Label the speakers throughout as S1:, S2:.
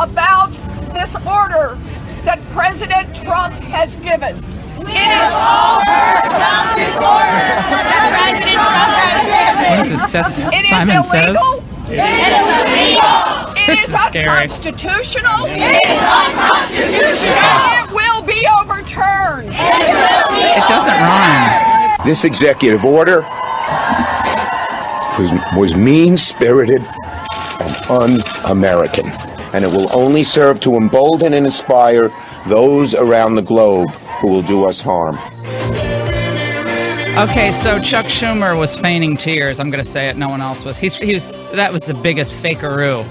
S1: about this order that President Trump has given.
S2: We have all heard about this order that President Trump has given.
S3: What is this? Simon says?
S1: It is illegal. It is
S3: scary.
S1: unconstitutional.
S2: It is unconstitutional.
S1: And it will be overturned.
S3: It doesn't rhyme.
S4: This executive order was mean-spirited and un-American, and it will only serve to embolden and inspire those around the globe who will do us harm.
S3: Okay, so Chuck Schumer was feigning tears. I'm going to say it. No one else was. He was. That was the biggest fakeroo.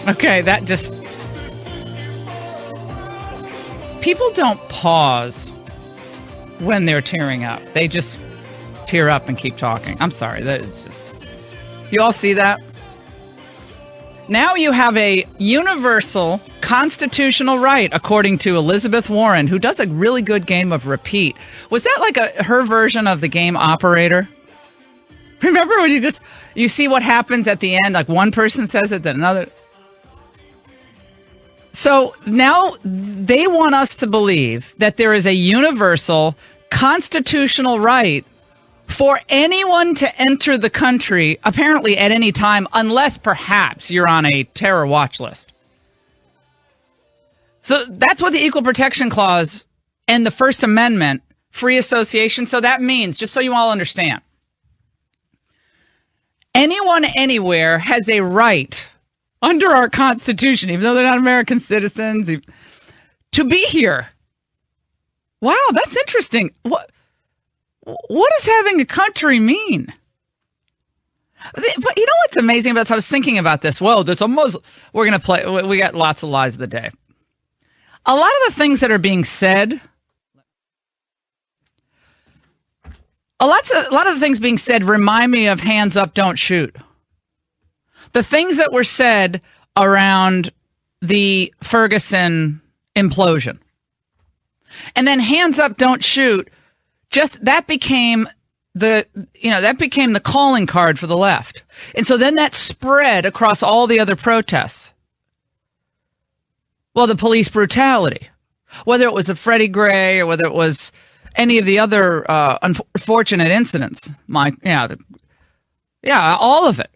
S3: Okay, that just... People don't pause when they're tearing up. They just tear up and keep talking. I'm sorry. That is just... You all see that? Now you have a universal constitutional right, according to Elizabeth Warren, who does a really good game of repeat. Was that like her version of the game Operator? Remember when you see what happens at the end, like one person says it, then another. So now they want us to believe that there is a universal constitutional right for anyone to enter the country, apparently at any time, unless perhaps you're on a terror watch list. So that's what the Equal Protection Clause and the First Amendment, free association, so that means, just so you all understand, anyone anywhere has a right under our Constitution, even though they're not American citizens, to be here. Wow, that's interesting. What does having a country mean? But you know what's amazing about this? I was thinking about this. Whoa, there's a Muslim. We're going to play. We got lots of lies of the day. A lot of the things that are being said, a lot of the things being said remind me of hands up, don't shoot. The things that were said around the Ferguson implosion. And then hands up, don't shoot. Just that became the calling card for the left. And so then that spread across all the other protests. Well, the police brutality, whether it was a Freddie Gray or whether it was any of the other unfortunate incidents, all of it.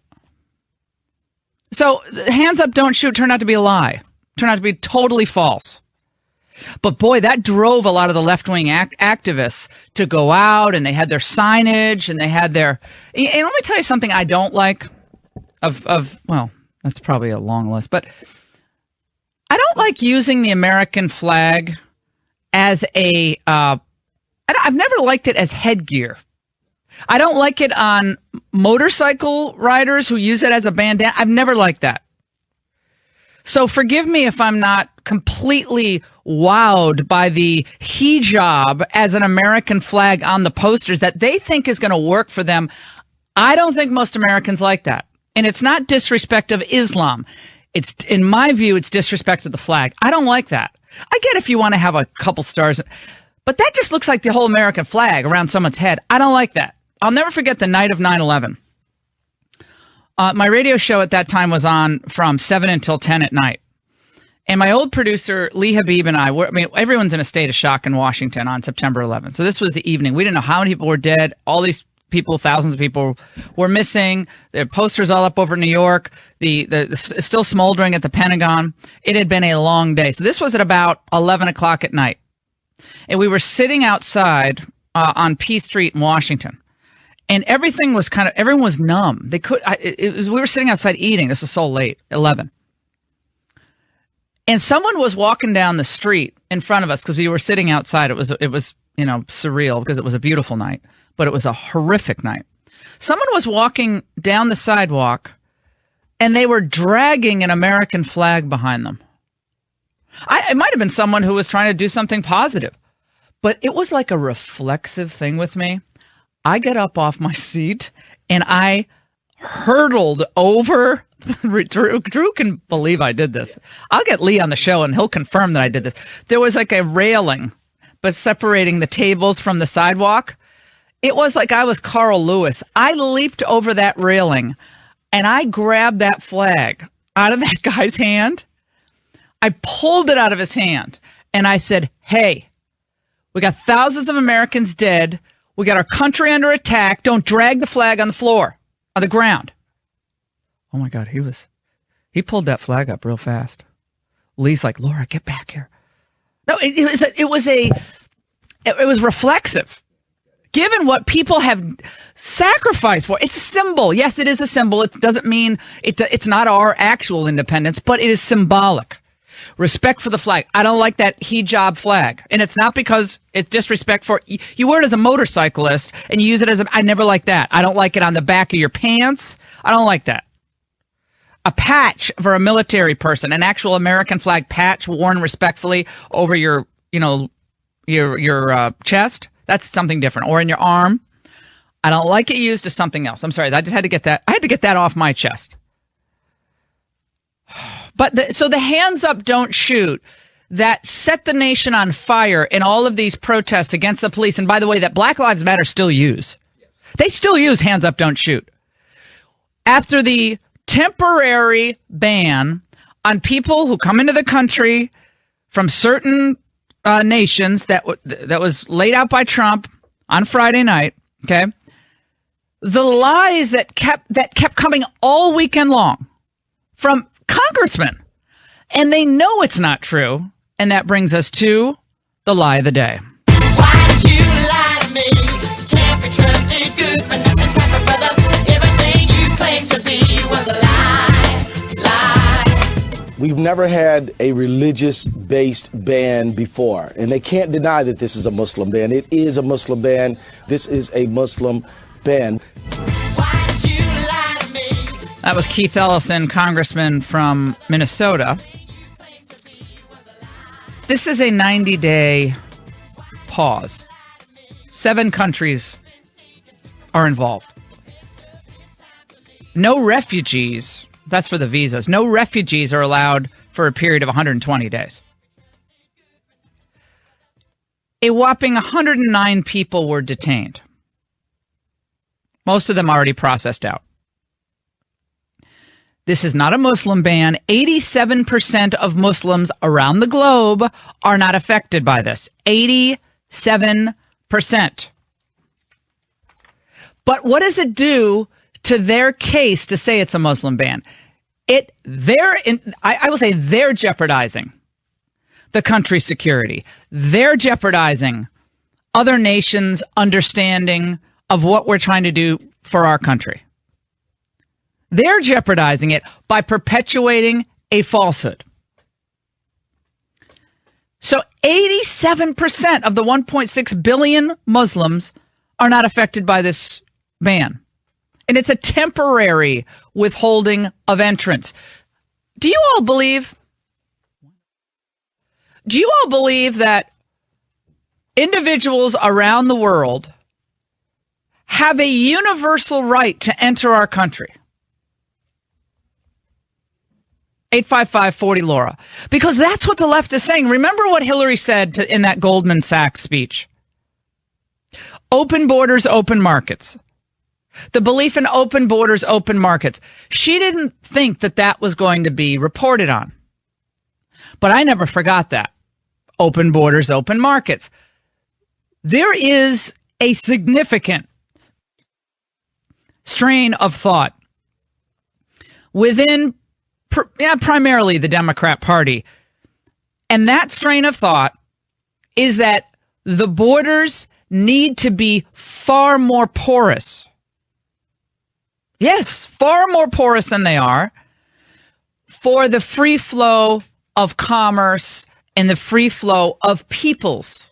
S3: So hands up, don't shoot turned out to be a lie, turned out to be totally false. But boy, that drove a lot of the left-wing activists to go out, and they had their signage, and they had their. And let me tell you something I don't like. Well, that's probably a long list, but I don't like using the American flag as a. I've never liked it as headgear. I don't like it on motorcycle riders who use it as a bandana. I've never liked that. So forgive me if I'm not completely wowed by the hijab as an American flag on the posters that they think is going to work for them. I don't think most Americans like that. And it's not disrespect of Islam. It's, in my view, it's disrespect of the flag. I don't like that. I get if you want to have a couple stars, but that just looks like the whole American flag around someone's head. I don't like that. I'll never forget the night of 9/11. My radio show at that time was on from 7 until 10 at night. And my old producer, Lee Habib, and everyone's in a state of shock in Washington on September 11th. So this was the evening. We didn't know how many people were dead. All these people, thousands of people were missing. There were posters all up over New York. The still smoldering at the Pentagon. It had been a long day. So this was at about 11 o'clock at night. And we were sitting outside on P Street in Washington. And everything was everyone was numb. We were sitting outside eating. This was so late, 11. And someone was walking down the street in front of us because we were sitting outside. It was surreal because it was a beautiful night, but it was a horrific night. Someone was walking down the sidewalk, and they were dragging an American flag behind them. It might have been someone who was trying to do something positive, but it was like a reflexive thing with me. I got up off my seat and I hurtled over. Drew can believe I did this. I'll get Lee on the show and he'll confirm that I did this. There was like a railing, but separating the tables from the sidewalk. It was like I was Carl Lewis. I leaped over that railing and I grabbed that flag out of that guy's hand I pulled it out of his hand and I said, hey, we got thousands of Americans dead. We got our country under attack. Don't drag the flag on the floor, on the ground. Oh my God, he pulled that flag up real fast. Lee's like, Laura, get back here. No, it was reflexive. Given what people have sacrificed for, it's a symbol. Yes, it is a symbol. It doesn't mean it's not our actual independence, but it is symbolic. Respect for the flag. I don't like that hijab flag. And it's not because it's disrespect for, you wear it as a motorcyclist and you use it as I never like that. I don't like it on the back of your pants. I don't like that. A patch for a military person, an actual American flag patch worn respectfully over your chest. That's something different. Or in your arm. I don't like it used as something else. I'm sorry. I just had to get that. I had to get that off my chest. But so the hands up, don't shoot that set the nation on fire in all of these protests against the police. And by the way, that Black Lives Matter still use. They still use hands up, don't shoot. After the temporary ban on people who come into the country from certain nations that was laid out by Trump on Friday night, okay? The lies that kept coming all weekend long from congressmen, and they know it's not true, and that brings us to the lie of the day.
S5: Why did you lie to me? Can't be trusted, good for nothing type of brother. Everything you claim to be was a lie.
S6: We've never had a religious-based ban before, and they can't deny that this is a Muslim ban. It is a Muslim ban. This is a Muslim ban.
S5: Why did you lie to me?
S3: That was Keith Ellison, congressman from Minnesota. This is a 90-day pause. 7 countries are involved. No refugees, that's for the visas, no refugees are allowed for a period of 120 days. A whopping 109 people were detained. Most of them already processed out. This is not a Muslim ban. 87% of Muslims around the globe are not affected by this. 87%. But what does it do to their case to say it's a Muslim ban? I will say they're jeopardizing the country's security. They're jeopardizing other nations' understanding of what we're trying to do for our country. They're jeopardizing it by perpetuating a falsehood. So 87% of the 1.6 billion Muslims are not affected by this ban. And it's a temporary withholding of entrance. Do you all believe that individuals around the world have a universal right to enter our country? 855-40-LAURA. Because that's what the left is saying. Remember what Hillary said in that Goldman Sachs speech. Open borders, open markets. The belief in open borders, open markets. She didn't think that was going to be reported on. But I never forgot that. Open borders, open markets. There is a significant strain of thought within primarily the Democrat Party. And that strain of thought is that the borders need to be far more porous. Yes, far more porous than they are for the free flow of commerce and the free flow of peoples.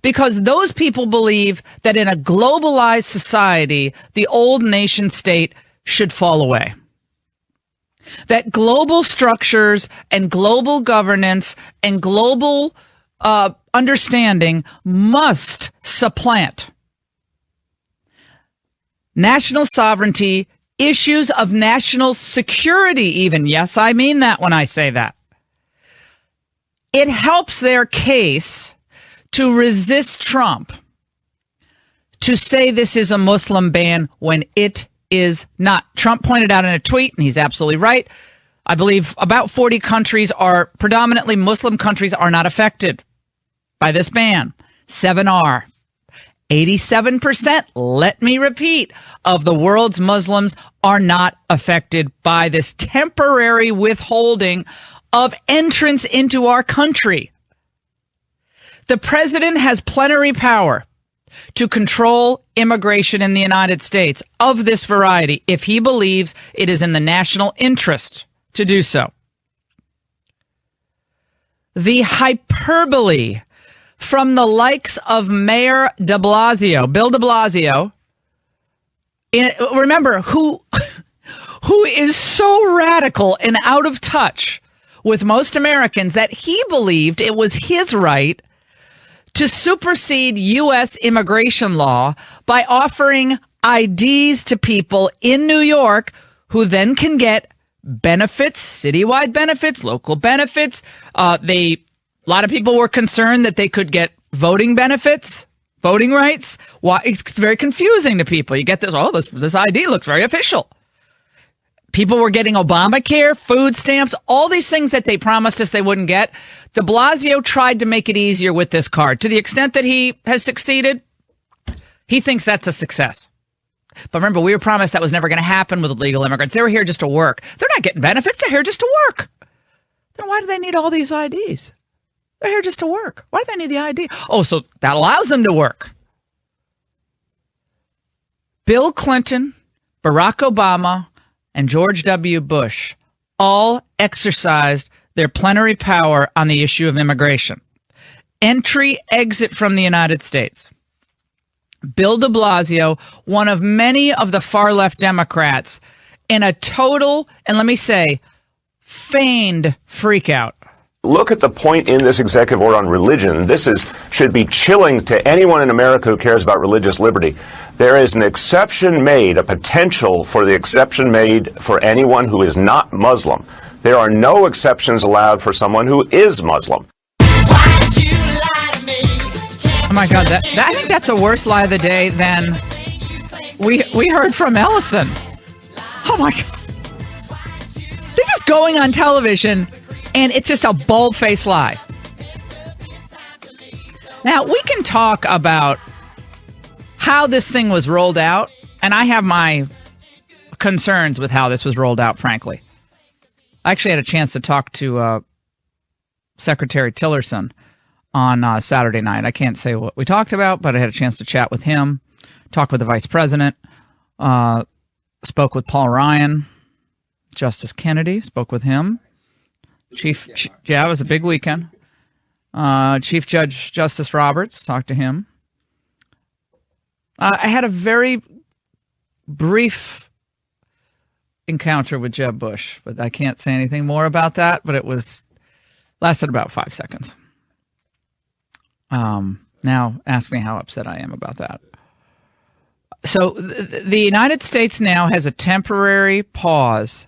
S3: Because those people believe that in a globalized society, the old nation state should fall away. That global structures and global governance and global understanding must supplant national sovereignty, issues of national security even. Yes, I mean that when I say that. It helps their case to resist Trump, to say this is a Muslim ban when it is not. Trump pointed out in a tweet, and he's absolutely right, I believe about 40 countries are predominantly Muslim countries are not affected by this ban. 7 are. 87%, let me repeat, of the world's Muslims are not affected by this temporary withholding of entrance into our country. The president has plenary power to control immigration in the United States of this variety if he believes it is in the national interest to do so. The hyperbole from the likes of Mayor de Blasio, Bill de Blasio, remember, who is so radical and out of touch with most Americans that he believed it was his right to supersede U.S. immigration law by offering IDs to people in New York who then can get benefits, citywide benefits, local benefits. A lot of people were concerned that they could get voting benefits, voting rights. Why? It's very confusing to people. You get this ID looks very official. People were getting Obamacare, food stamps, all these things that they promised us they wouldn't get. De Blasio tried to make it easier with this card. To the extent that he has succeeded, he thinks that's a success. But remember, we were promised that was never going to happen with illegal immigrants. They were here just to work. They're not getting benefits. They're here just to work. Then why do they need all these IDs? They're here just to work. Why do they need the ID? Oh, so that allows them to work. Bill Clinton, Barack Obama, and George W. Bush all exercised their plenary power on the issue of immigration. Entry, exit from the United States. Bill de Blasio, one of many of the far-left Democrats, in a total, and let me say, feigned freakout.
S7: Look at the point in this executive order on religion. This should be chilling to anyone in America who cares about religious liberty. There is an exception made, a potential for the exception made for anyone who is not Muslim. There are no exceptions allowed for someone who is Muslim.
S3: Oh my God, I think that's a worse lie of the day than we heard from Ellison. Oh my God. They're just going on television and it's just a bold-faced lie. Now, we can talk about how this thing was rolled out, and I have my concerns with how this was rolled out, frankly. I actually had a chance to talk to Secretary Tillerson on Saturday night. I can't say what we talked about, but I had a chance to chat with him, talk with the Vice President, spoke with Paul Ryan, Justice Kennedy, spoke with him. It was a big weekend. Chief Judge Justice Roberts, talked to him. I had a very brief encounter with Jeb Bush, but I can't say anything more about that, but it lasted about 5 seconds. Now ask me how upset I am about that. So the United States now has a temporary pause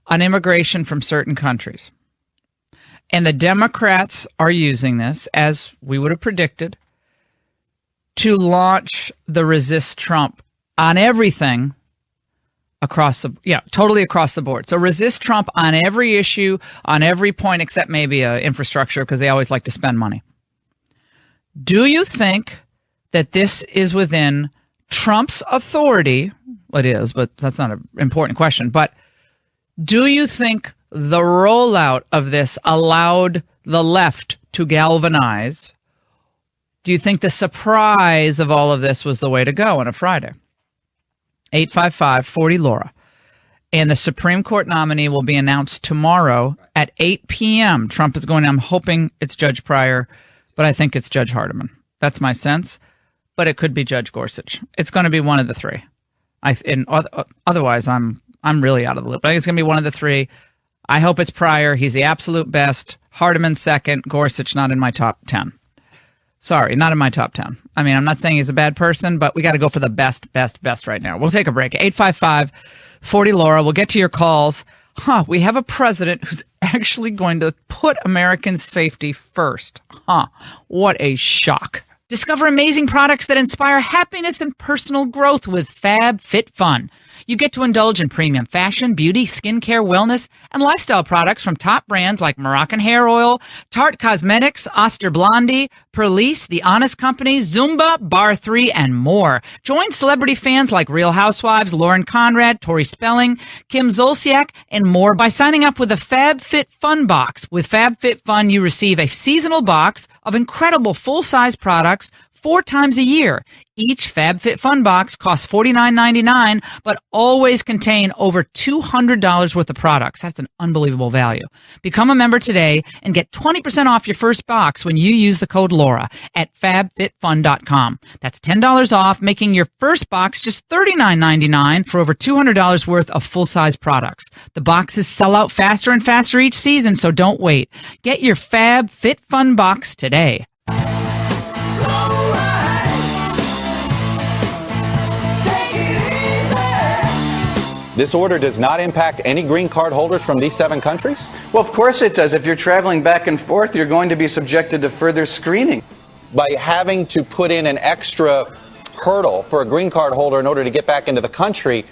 S3: on immigration from certain countries. And the Democrats are using this, as we would have predicted, to launch the resist Trump on everything totally across the board. So resist Trump on every issue, on every point, except maybe infrastructure, because they always like to spend money. Do you think that this is within Trump's authority? Well, it is, but that's not an important question. But do you think the rollout of this allowed the left to galvanize? Do you think the surprise of all of this was the way to go on a Friday? 855-40-LAURA. And the Supreme Court nominee will be announced tomorrow at 8 p.m. Trump is going, I'm hoping it's Judge Pryor, but I think it's Judge Hardiman. That's my sense. But it could be Judge Gorsuch. It's going to be one of the three. Otherwise, I'm really out of the loop. I think it's going to be one of the three. I hope it's Pryor. He's the absolute best. Hardiman second. Gorsuch not in my top 10. Sorry, not in my top 10. I mean, I'm not saying he's a bad person, but we got to go for the best right now. We'll take a break. 855-40-LAURA. We'll get to your calls. We have a president who's actually going to put American safety first. What a shock. Discover amazing products that inspire happiness and personal growth with FabFitFun. You get to indulge in premium fashion, beauty, skincare, wellness, and lifestyle products from top brands like Moroccan Hair Oil, Tarte Cosmetics, Oster Blondie, Perlice, The Honest Company, Zumba, Bar 3, and more. Join celebrity fans like Real Housewives, Lauren Conrad, Tori Spelling, Kim Zolciak, and more by signing up with a FabFitFun box. With FabFitFun, you receive a seasonal box of incredible full-size products 4 times a year. Each FabFitFun box costs $49.99, but always contain over $200 worth of products. That's an unbelievable value. Become a member today and get 20% off your first box when you use the code Laura at fabfitfun.com. That's $10 off, making your first box just $39.99 for over $200 worth of full-size products. The boxes sell out faster and faster each season, so don't wait. Get your FabFitFun box today.
S8: This order does not impact any green card holders from these 7 countries?
S9: Well, of course it does. If you're traveling back and forth, you're going to be subjected to further screening.
S8: By having to put in an extra hurdle for a green card holder in order to get back into the country,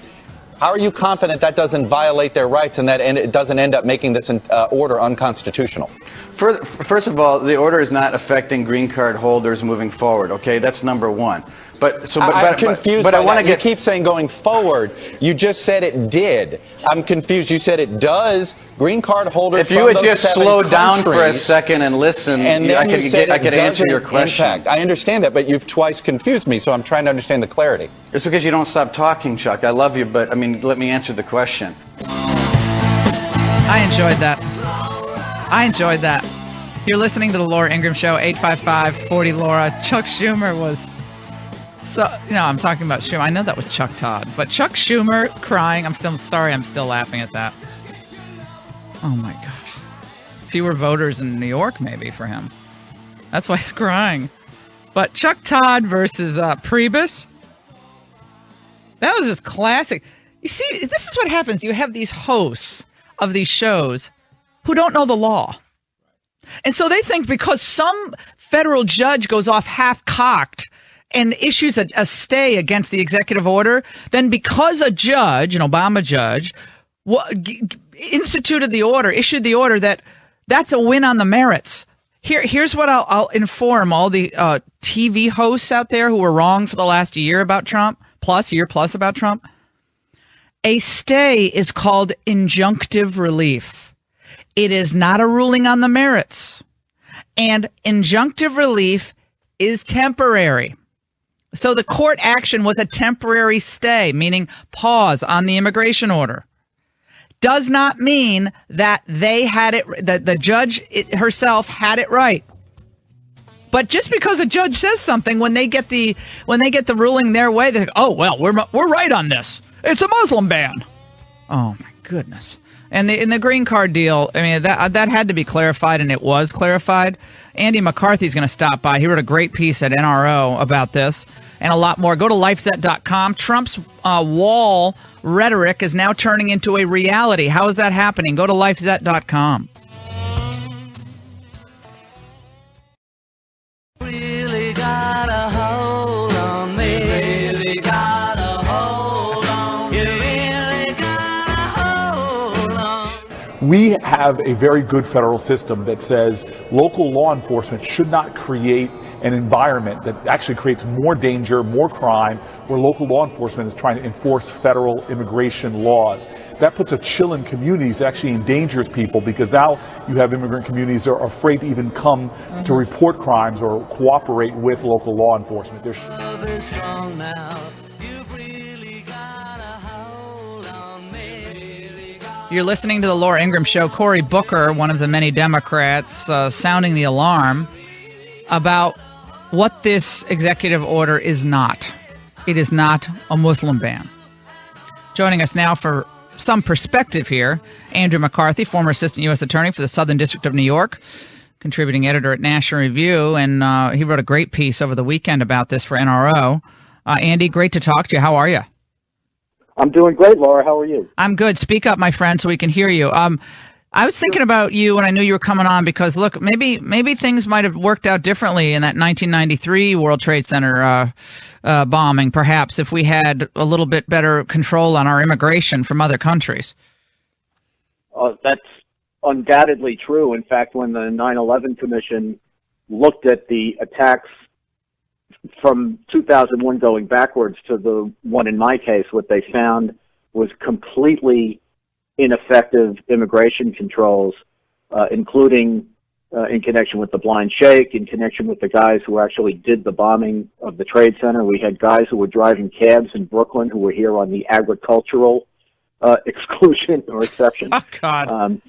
S8: how are you confident that doesn't violate their rights and that it doesn't end up making this order unconstitutional?
S9: First of all, the order is not affecting green card holders moving forward, okay? That's number one.
S8: I'm confused. But I want to get. You keep saying going forward. You just said it did. I'm confused. You said it does. Green card holders.
S9: If you would just slow down for a second and listen, I could answer your question.
S8: I understand that, but you've twice confused me, so I'm trying to understand the clarity.
S9: It's because you don't stop talking, Chuck. I love you, but I mean, let me answer the question.
S3: I enjoyed that. You're listening to the Laura Ingraham Show, 855-40-LAURA. Chuck Schumer was. So, I'm talking about Schumer. I know that was Chuck Todd. But Chuck Schumer crying, I'm still laughing at that. Oh, my gosh. Fewer voters in New York, maybe, for him. That's why he's crying. But Chuck Todd versus Priebus, that was just classic. You see, this is what happens. You have these hosts of these shows who don't know the law. And so they think because some federal judge goes off half-cocked and issues a stay against the executive order, then because a judge, an Obama judge, issued the order, that's a win on the merits. Here's what I'll inform all the TV hosts out there who were wrong for the last year about Trump, year plus about Trump. A stay is called injunctive relief. It is not a ruling on the merits. And injunctive relief is temporary. So the court action was a temporary stay, meaning pause on the immigration order. Does not mean that they had it, that the judge herself had it right. But just because a judge says something, when they get the ruling their way, they think, oh well, we're right on this. It's a Muslim ban. Oh my goodness. And in the green card deal, I mean, that had to be clarified, and it was clarified. Andy McCarthy's going to stop by. He wrote a great piece at NRO about this and a lot more. Go to lifezet.com. Trump's wall rhetoric is now turning into a reality. How is that happening? Go to lifezet.com.
S5: Really got a hold on me. Really got a hold on me. You really got a hold on.
S10: We have a very good federal system that says local law enforcement should not create an environment that actually creates more danger, more crime, where local law enforcement is trying to enforce federal immigration laws. That puts a chill in communities, actually endangers people, because now you have immigrant communities that are afraid to even come to report crimes or cooperate with local law enforcement.
S3: You're listening to the Laura Ingraham Show. Cory Booker, one of the many Democrats, sounding the alarm about what this executive order is not. It is not a Muslim ban. Joining us now for some perspective here, Andrew McCarthy, former Assistant U.S. Attorney for the Southern District of New York, contributing editor at National Review, and he wrote a great piece over the weekend about this for NRO. Andy, great to talk to you. How are you?
S11: I'm doing great, Laura. How are you?
S3: I'm good. Speak up, my friend, so we can hear you. I was thinking about you when I knew you were coming on because, look, maybe things might have worked out differently in that 1993 World Trade Center bombing, perhaps, if we had a little bit better control on our immigration from other countries.
S11: That's undoubtedly true. In fact, when the 9/11 Commission looked at the attacks from 2001 going backwards to the one in my case, what they found was completely ineffective immigration controls, including in connection with the blind sheikh, in connection with the guys who actually did the bombing of the Trade Center. We had guys who were driving cabs in Brooklyn who were here on the agricultural exclusion or exception.
S3: Oh, God.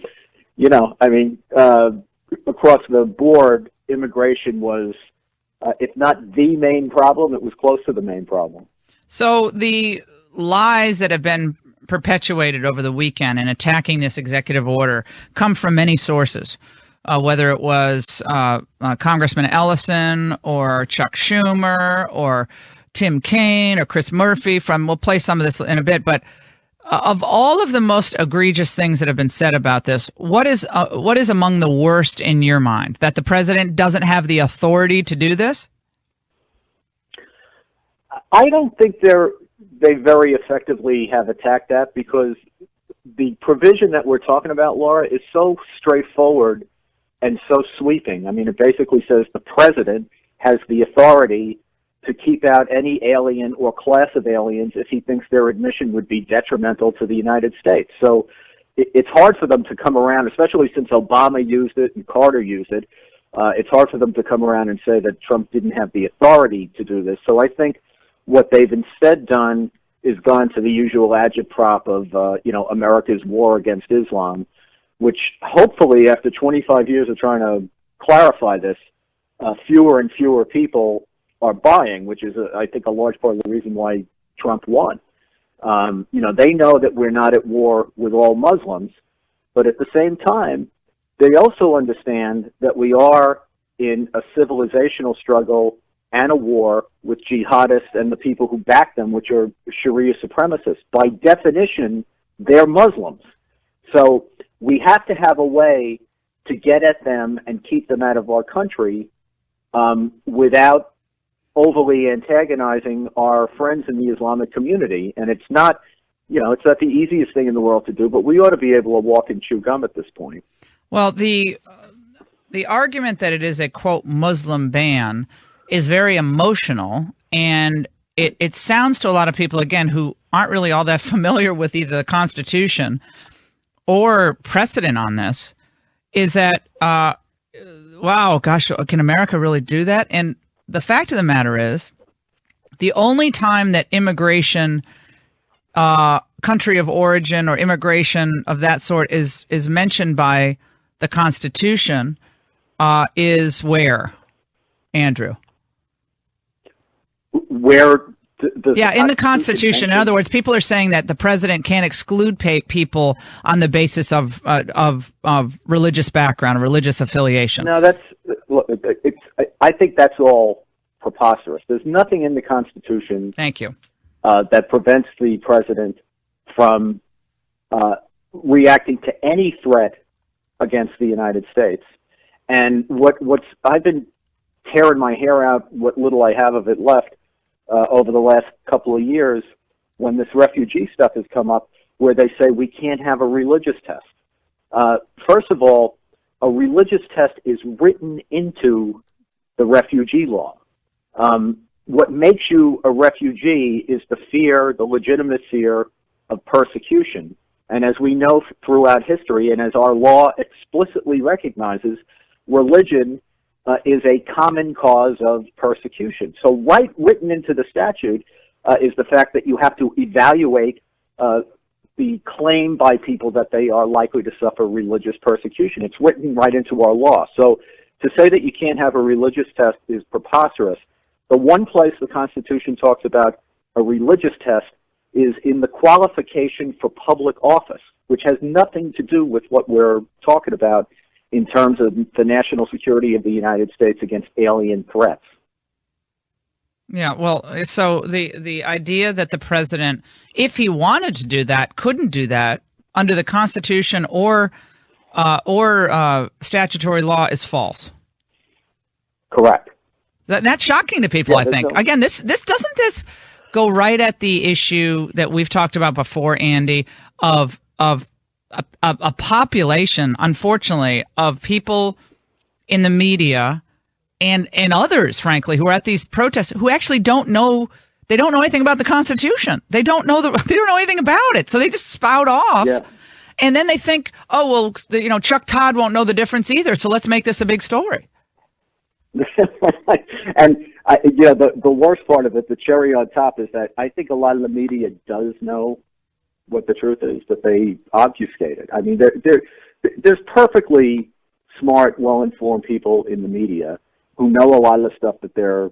S11: Across the board, immigration was, if not the main problem, it was close to the main problem.
S3: So the lies that have been perpetuated over the weekend in attacking this executive order come from many sources, whether it was Congressman Ellison or Chuck Schumer or Tim Kaine or Chris Murphy we'll play some of this in a bit, but of all of the most egregious things that have been said about this, what is among the worst in your mind? That the president doesn't have the authority to do this?
S11: I don't think they very effectively have attacked that, because the provision that we're talking about, Laura, is so straightforward and so sweeping. I mean, it basically says the president has the authority to keep out any alien or class of aliens if he thinks their admission would be detrimental to the United States. So it's hard for them to come around, especially since Obama used it and Carter used it. It's hard for them to come around and say that Trump didn't have the authority to do this. So I think what they've instead done is gone to the usual agitprop of, America's war against Islam, which hopefully after 25 years of trying to clarify this, fewer and fewer people are buying, which is, I think, a large part of the reason why Trump won. They know that we're not at war with all Muslims, but at the same time, they also understand that we are in a civilizational struggle and a war with jihadists and the people who back them, which are Sharia supremacists. By definition, they're Muslims. So we have to have a way to get at them and keep them out of our country without overly antagonizing our friends in the Islamic community. And it's not the easiest thing in the world to do, but we ought to be able to walk and chew gum at this point.
S3: Well, the argument that it is a, quote, Muslim ban is very emotional, and it sounds to a lot of people, again, who aren't really all that familiar with either the Constitution or precedent on this, is that, wow, gosh, can America really do that? And the fact of the matter is, the only time that immigration, country of origin or immigration of that sort is mentioned by the Constitution is where, Andrew?
S11: Where?
S3: In the Constitution. In other words, people are saying that the president can't exclude people on the basis of religious background, religious affiliation.
S11: No, I think that's all preposterous. There's nothing in the Constitution.
S3: Thank you.
S11: That prevents the president from reacting to any threat against the United States. And what's I've been tearing my hair out, what little I have of it left, over the last couple of years, when this refugee stuff has come up, where they say we can't have a religious test. First of all, a religious test is written into the refugee law. What makes you a refugee is the legitimate fear of persecution. And as we know throughout history, and as our law explicitly recognizes, religion is a common cause of persecution. So written into the statute is the fact that you have to evaluate the claim by people that they are likely to suffer religious persecution. It's written right into our law. So to say that you can't have a religious test is preposterous. The one place the Constitution talks about a religious test is in the qualification for public office, which has nothing to do with what we're talking about in terms of the national security of the United States against alien threats.
S3: Yeah, well, so the idea that the president, if he wanted to do that, couldn't do that under the Constitution or or statutory law is false.
S11: Correct.
S3: That's shocking to people, I think. Again, this doesn't go right at the issue that we've talked about before, Andy, of a population, unfortunately, of people in the media and others, frankly, who are at these protests who actually don't know anything about the Constitution. They don't know anything about it, so they just spout off.
S11: Yeah.
S3: And then they think, oh, well, Chuck Todd won't know the difference either, so let's make this a big story.
S11: And the worst part of it, the cherry on top, is that I think a lot of the media does know what the truth is, but they obfuscate it. I mean, there's perfectly smart, well-informed people in the media who know a lot of the stuff that they're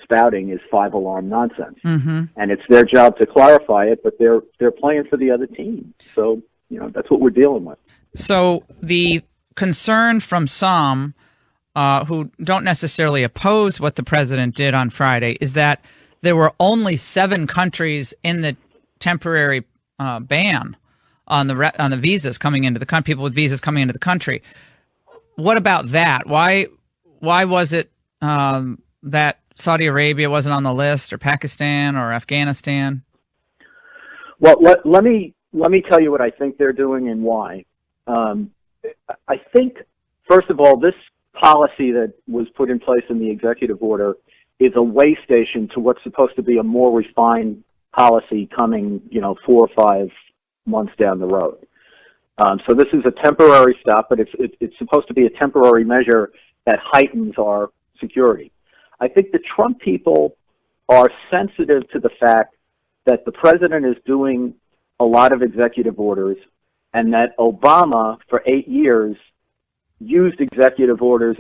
S11: spouting is five-alarm nonsense, and it's their job to clarify it. But they're playing for the other team, so that's what we're dealing with.
S3: So the concern from some who don't necessarily oppose what the president did on Friday is that there were only 7 countries in the temporary ban on the visas coming into the country, people with visas coming into the country. What about that? Why was it that Saudi Arabia wasn't on the list, or Pakistan, or Afghanistan?
S11: Well, let me tell you what I think they're doing and why. I think, first of all, this policy that was put in place in the executive order is a way station to what's supposed to be a more refined policy coming, 4 or 5 months down the road. So this is a temporary stop, but it's supposed to be a temporary measure that heightens our security. I think the Trump people are sensitive to the fact that the president is doing a lot of executive orders, and that Obama, for 8 years, used executive orders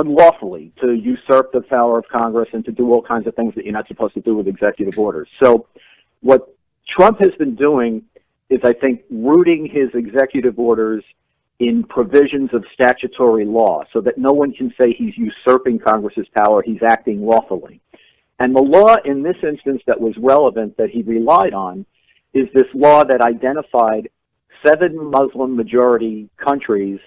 S11: unlawfully to usurp the power of Congress and to do all kinds of things that you're not supposed to do with executive orders. So what Trump has been doing is, I think, rooting his executive orders in provisions of statutory law so that no one can say he's usurping Congress's power, he's acting lawfully. And the law in this instance that was relevant that he relied on is this law that identified 7 Muslim-majority countries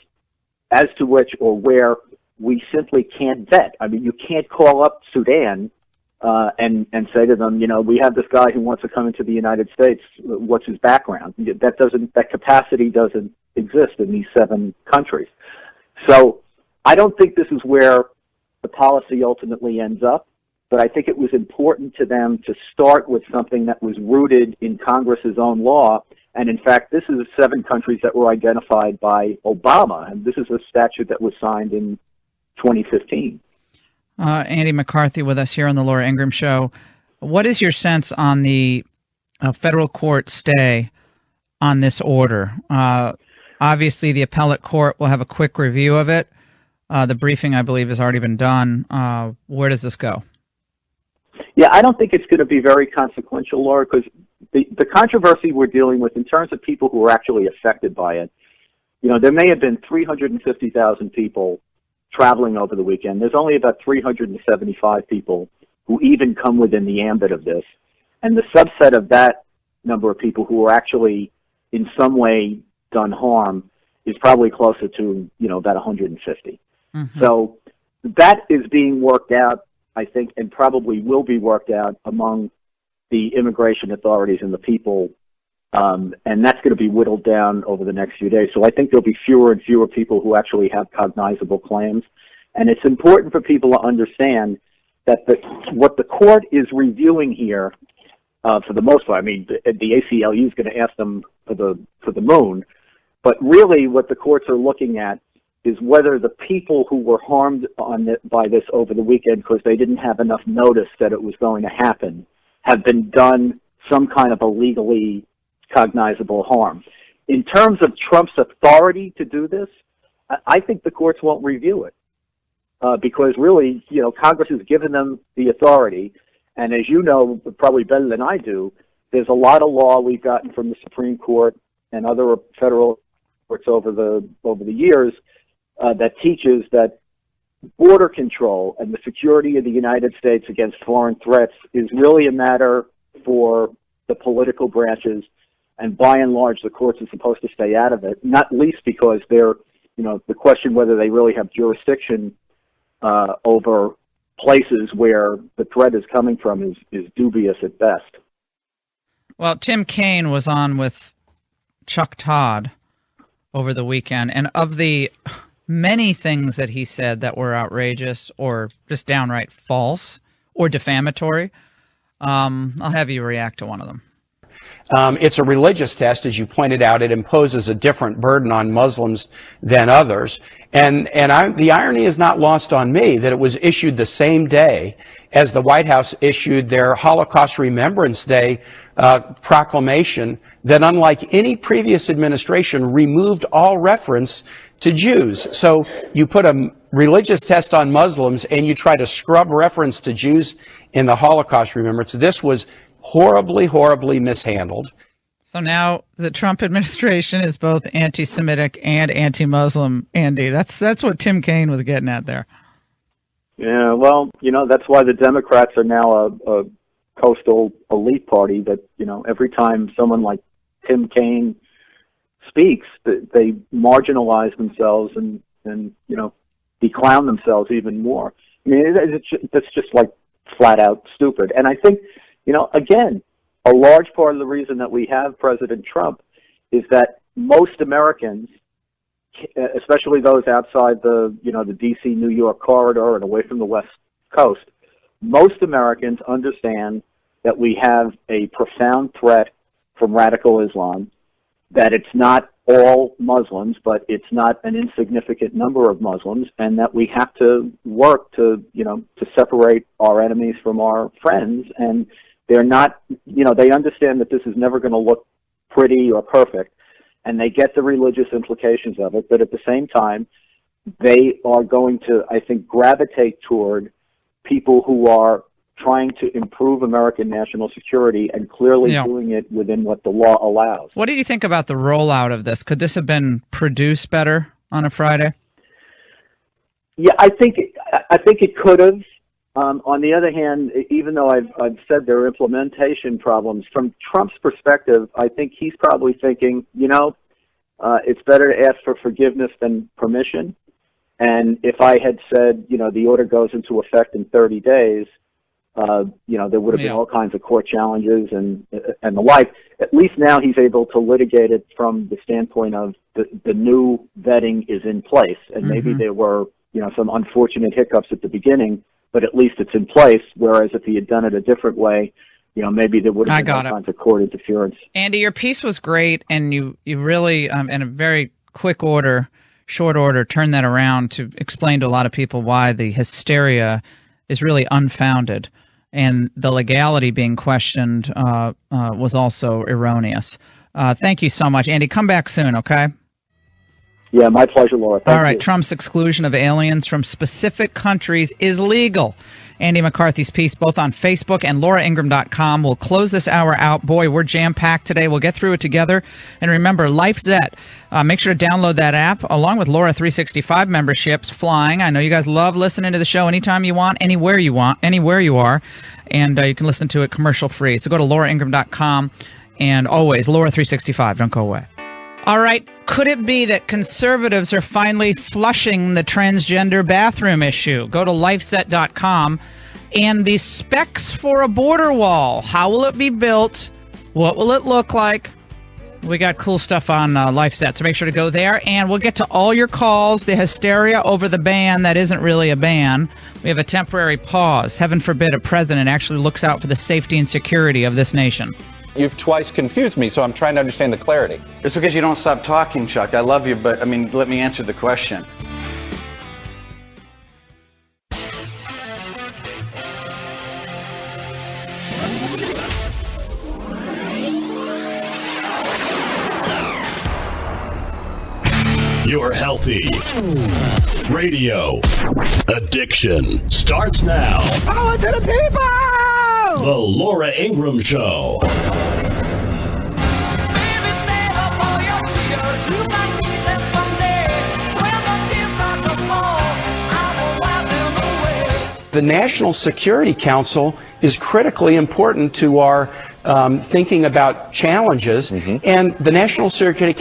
S11: as to which or where we simply can't vet. I mean, you can't call up Sudan and say to them, we have this guy who wants to come into the United States. What's his background? That capacity doesn't exist in these 7 countries. So I don't think this is where the policy ultimately ends up, but I think it was important to them to start with something that was rooted in Congress's own law. And in fact, this is 7 countries that were identified by Obama, and this is a statute that was signed in 2015.
S3: Andy McCarthy with us here on the Laura Ingraham Show. What is your sense on the federal court stay on this order? Obviously, the appellate court will have a quick review of it. The briefing, I believe, has already been done. Where does this go?
S11: Yeah, I don't think it's going to be very consequential, Laura, because the controversy we're dealing with in terms of people who are actually affected by it, there may have been 350,000 people traveling over the weekend. There's only about 375 people who even come within the ambit of this. And the subset of that number of people who are actually in some way done harm is probably closer to, about 150. Mm-hmm. So that is being worked out, I think, and probably will be worked out among the immigration authorities and the people, and that's going to be whittled down over the next few days. So I think there'll be fewer and fewer people who actually have cognizable claims. And it's important for people to understand that what the court is reviewing here, for the most part, I mean, the ACLU is going to ask them for the moon, but really what the courts are looking at is whether the people who were harmed by this over the weekend because they didn't have enough notice that it was going to happen have been done some kind of a legally cognizable harm. In terms of Trump's authority to do this, I think the courts won't review it because really, Congress has given them the authority. And as you know, probably better than I do, there's a lot of law we've gotten from the Supreme Court and other federal courts over the years that teaches that border control and the security of the United States against foreign threats is really a matter for the political branches And by and large, the courts are supposed to stay out of it, not least because they're, the question whether they really have jurisdiction over places where the threat is coming from is dubious at best.
S3: Well, Tim Kaine was on with Chuck Todd over the weekend, and of the many things that he said that were outrageous or just downright false or defamatory, I'll have you react to one of them.
S12: It's a religious test, as you pointed out. It imposes a different burden on Muslims than others. And the irony is not lost on me that it was issued the same day as the White House issued their Holocaust Remembrance Day proclamation that, unlike any previous administration, removed all reference to Jews. So you put a religious test on Muslims and you try to scrub reference to Jews in the Holocaust Remembrance. This was horribly, horribly mishandled.
S3: So now the Trump administration is both anti-Semitic and anti-Muslim, Andy. That's what Tim Kaine was getting at there.
S11: Yeah, well, that's why the Democrats are now a coastal elite party that, every time someone like Tim Kaine speaks, they marginalize themselves and declown themselves even more. I mean, that's just like flat out stupid. And I think, again, a large part of the reason that we have President Trump is that most Americans, especially those outside the D.C. New York corridor and away from the West Coast, most Americans understand that we have a profound threat from radical Islam, that it's not all Muslims, but it's not an insignificant number of Muslims, and that we have to work to separate our enemies from our friends. And they're not, they understand that this is never going to look pretty or perfect, and they get the religious implications of it, but at the same time, they are going to, I think, gravitate toward people who are trying to improve American national security and clearly doing it within what the law allows.
S3: What did you think about the rollout of this? Could this have been produced better on a Friday?
S11: Yeah, I think it could have. On the other hand, even though I've said there are implementation problems, from Trump's perspective, I think he's probably thinking, it's better to ask for forgiveness than permission. And if I had said, the order goes into effect in 30 days, there would have been all kinds of court challenges and the like. At least now he's able to litigate it from the standpoint of the new vetting is in place. And maybe there were, some unfortunate hiccups at the beginning, but at least it's in place. Whereas if he had done it a different way, maybe there would have been all kinds of court interference.
S3: Andy, your piece was great, and you really, in a very quick order, short order, turned that around to explain to a lot of people why the hysteria is really unfounded. And the legality being questioned was also erroneous. Thank you so much. Andy, come back soon, okay?
S11: Yeah, my pleasure, Laura. Thank
S3: All right,
S11: you.
S3: Trump's exclusion of aliens from specific countries is legal. Andy McCarthy's piece, both on Facebook and LauraIngraham.com. We'll close this hour out. Boy, we're jam-packed today. We'll get through it together. And remember, LifeZet, make sure to download that app, along with Laura 365 memberships, flying. I know you guys love listening to the show anytime you want, anywhere you are. And you can listen to it commercial-free. So go to LauraIngraham.com, and always, Laura 365. Don't go away. All right, could it be that conservatives are finally flushing the transgender bathroom issue? Go to lifeset.com. And the specs for a border wall. How will it be built? What will it look like? We got cool stuff on LifeSet, so make sure to go there. And we'll get to all your calls, the hysteria over the ban that isn't really a ban. We have a temporary pause. Heaven forbid a president actually looks out for the safety and security of this nation.
S8: You've twice confused me, so I'm trying to understand the clarity.
S9: It's because you don't stop talking, Chuck. I love you, but, let me answer the question.
S13: Your healthy radio addiction starts now.
S5: Power to the people!
S13: The Laura Ingraham Show.
S12: The National Security Council is critically important to our thinking about challenges. And the National Security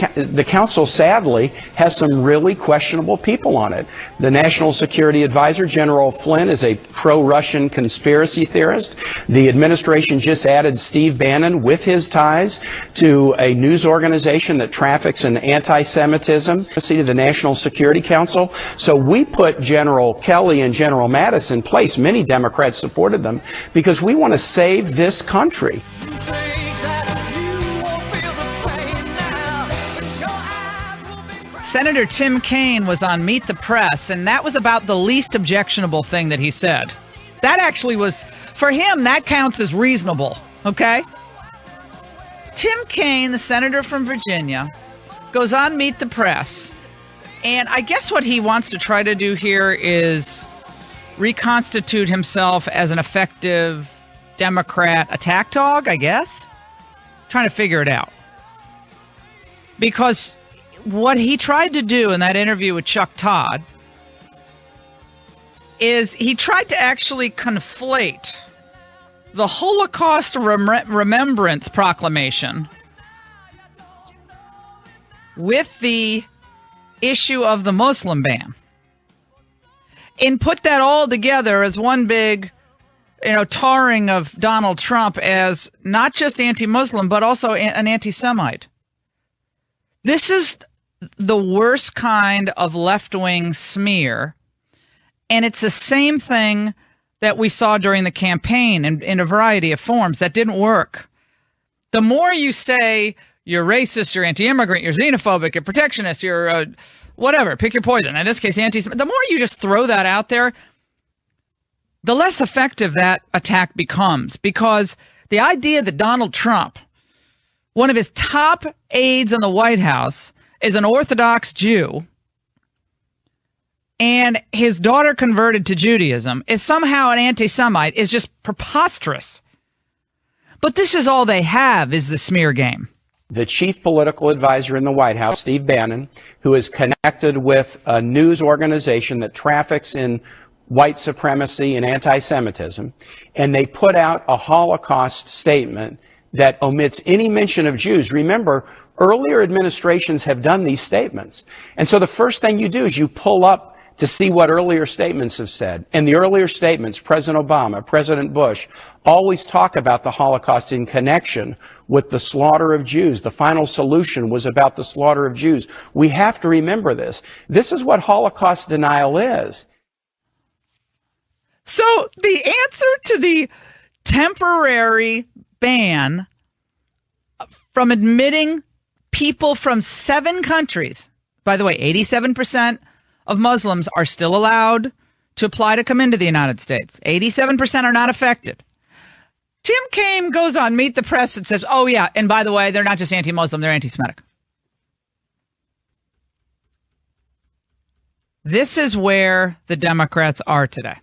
S12: Council, sadly, has some really questionable people on it. The National Security Advisor, General Flynn, is a pro-Russian conspiracy theorist. The administration just added Steve Bannon with his ties to a news organization that traffics in anti-Semitism to the National Security Council. So we put General Kelly and General Mattis in place. Many Democrats supported them because we want to save this country.
S3: Senator Tim Kaine was on Meet the Press, and that was about the least objectionable thing that he said. That actually was, for him, that counts as reasonable, okay? Tim Kaine, the senator from Virginia, goes on Meet the Press, and I guess what he wants to try to do here is reconstitute himself as an effective Democrat attack dog, I guess. Trying to figure it out. Because what he tried to do in that interview with Chuck Todd is he tried to actually conflate the Holocaust Remembrance Proclamation with the issue of the Muslim ban, and put that all together as one big, tarring of Donald Trump as not just anti-Muslim, but also an anti-Semite. This is the worst kind of left-wing smear, and it's the same thing that we saw during the campaign in a variety of forms that didn't work. The more you say you're racist, you're anti-immigrant, you're xenophobic, you're protectionist, you're whatever, pick your poison. In this case, the more you just throw that out there, the less effective that attack becomes. Because the idea that Donald Trump, one of his top aides in the White House, is an Orthodox Jew, and his daughter converted to Judaism, is somehow an anti-Semite, is just preposterous. But this is all they have, is the smear game.
S12: The chief political advisor in the White House, Steve Bannon, who is connected with a news organization that traffics in white supremacy and anti-Semitism, and they put out a Holocaust statement that omits any mention of Jews. Remember, earlier administrations have done these statements. And so the first thing you do is you pull up to see what earlier statements have said. And the earlier statements, President Obama, President Bush, always talk about the Holocaust in connection with the slaughter of Jews. The final solution was about the slaughter of Jews. We have to remember this. This is what Holocaust denial is.
S3: So the answer to the temporary ban from admitting people from 7 countries, by the way, 87% of Muslims are still allowed to apply to come into the United States. 87% are not affected. Tim Kaine goes on Meet the Press and says, oh yeah, and by the way, they're not just anti-Muslim, they're anti-Semitic. This is where the Democrats are today.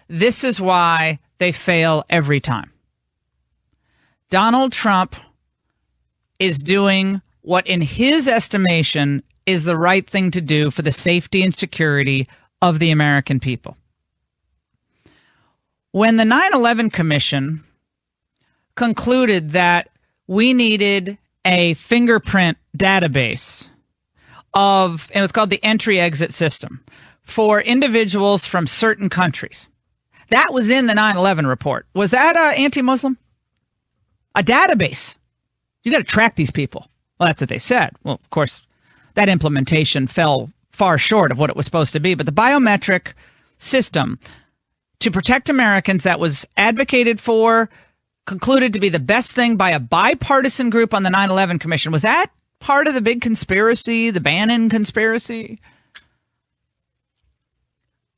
S3: This is why they fail every time. Donald Trump is doing what, in his estimation, is the right thing to do for the safety and security of the American people. When the 9/11 Commission concluded that we needed a fingerprint database and it's called the entry-exit system for individuals from certain countries, that was in the 9/11 report. Was that anti-Muslim? A database. You got to track these people. Well, that's what they said. Well, of course, that implementation fell far short of what it was supposed to be. But the biometric system to protect Americans that was advocated for, concluded to be the best thing by a bipartisan group on the 9/11 Commission, was that part of the big conspiracy, the Bannon conspiracy?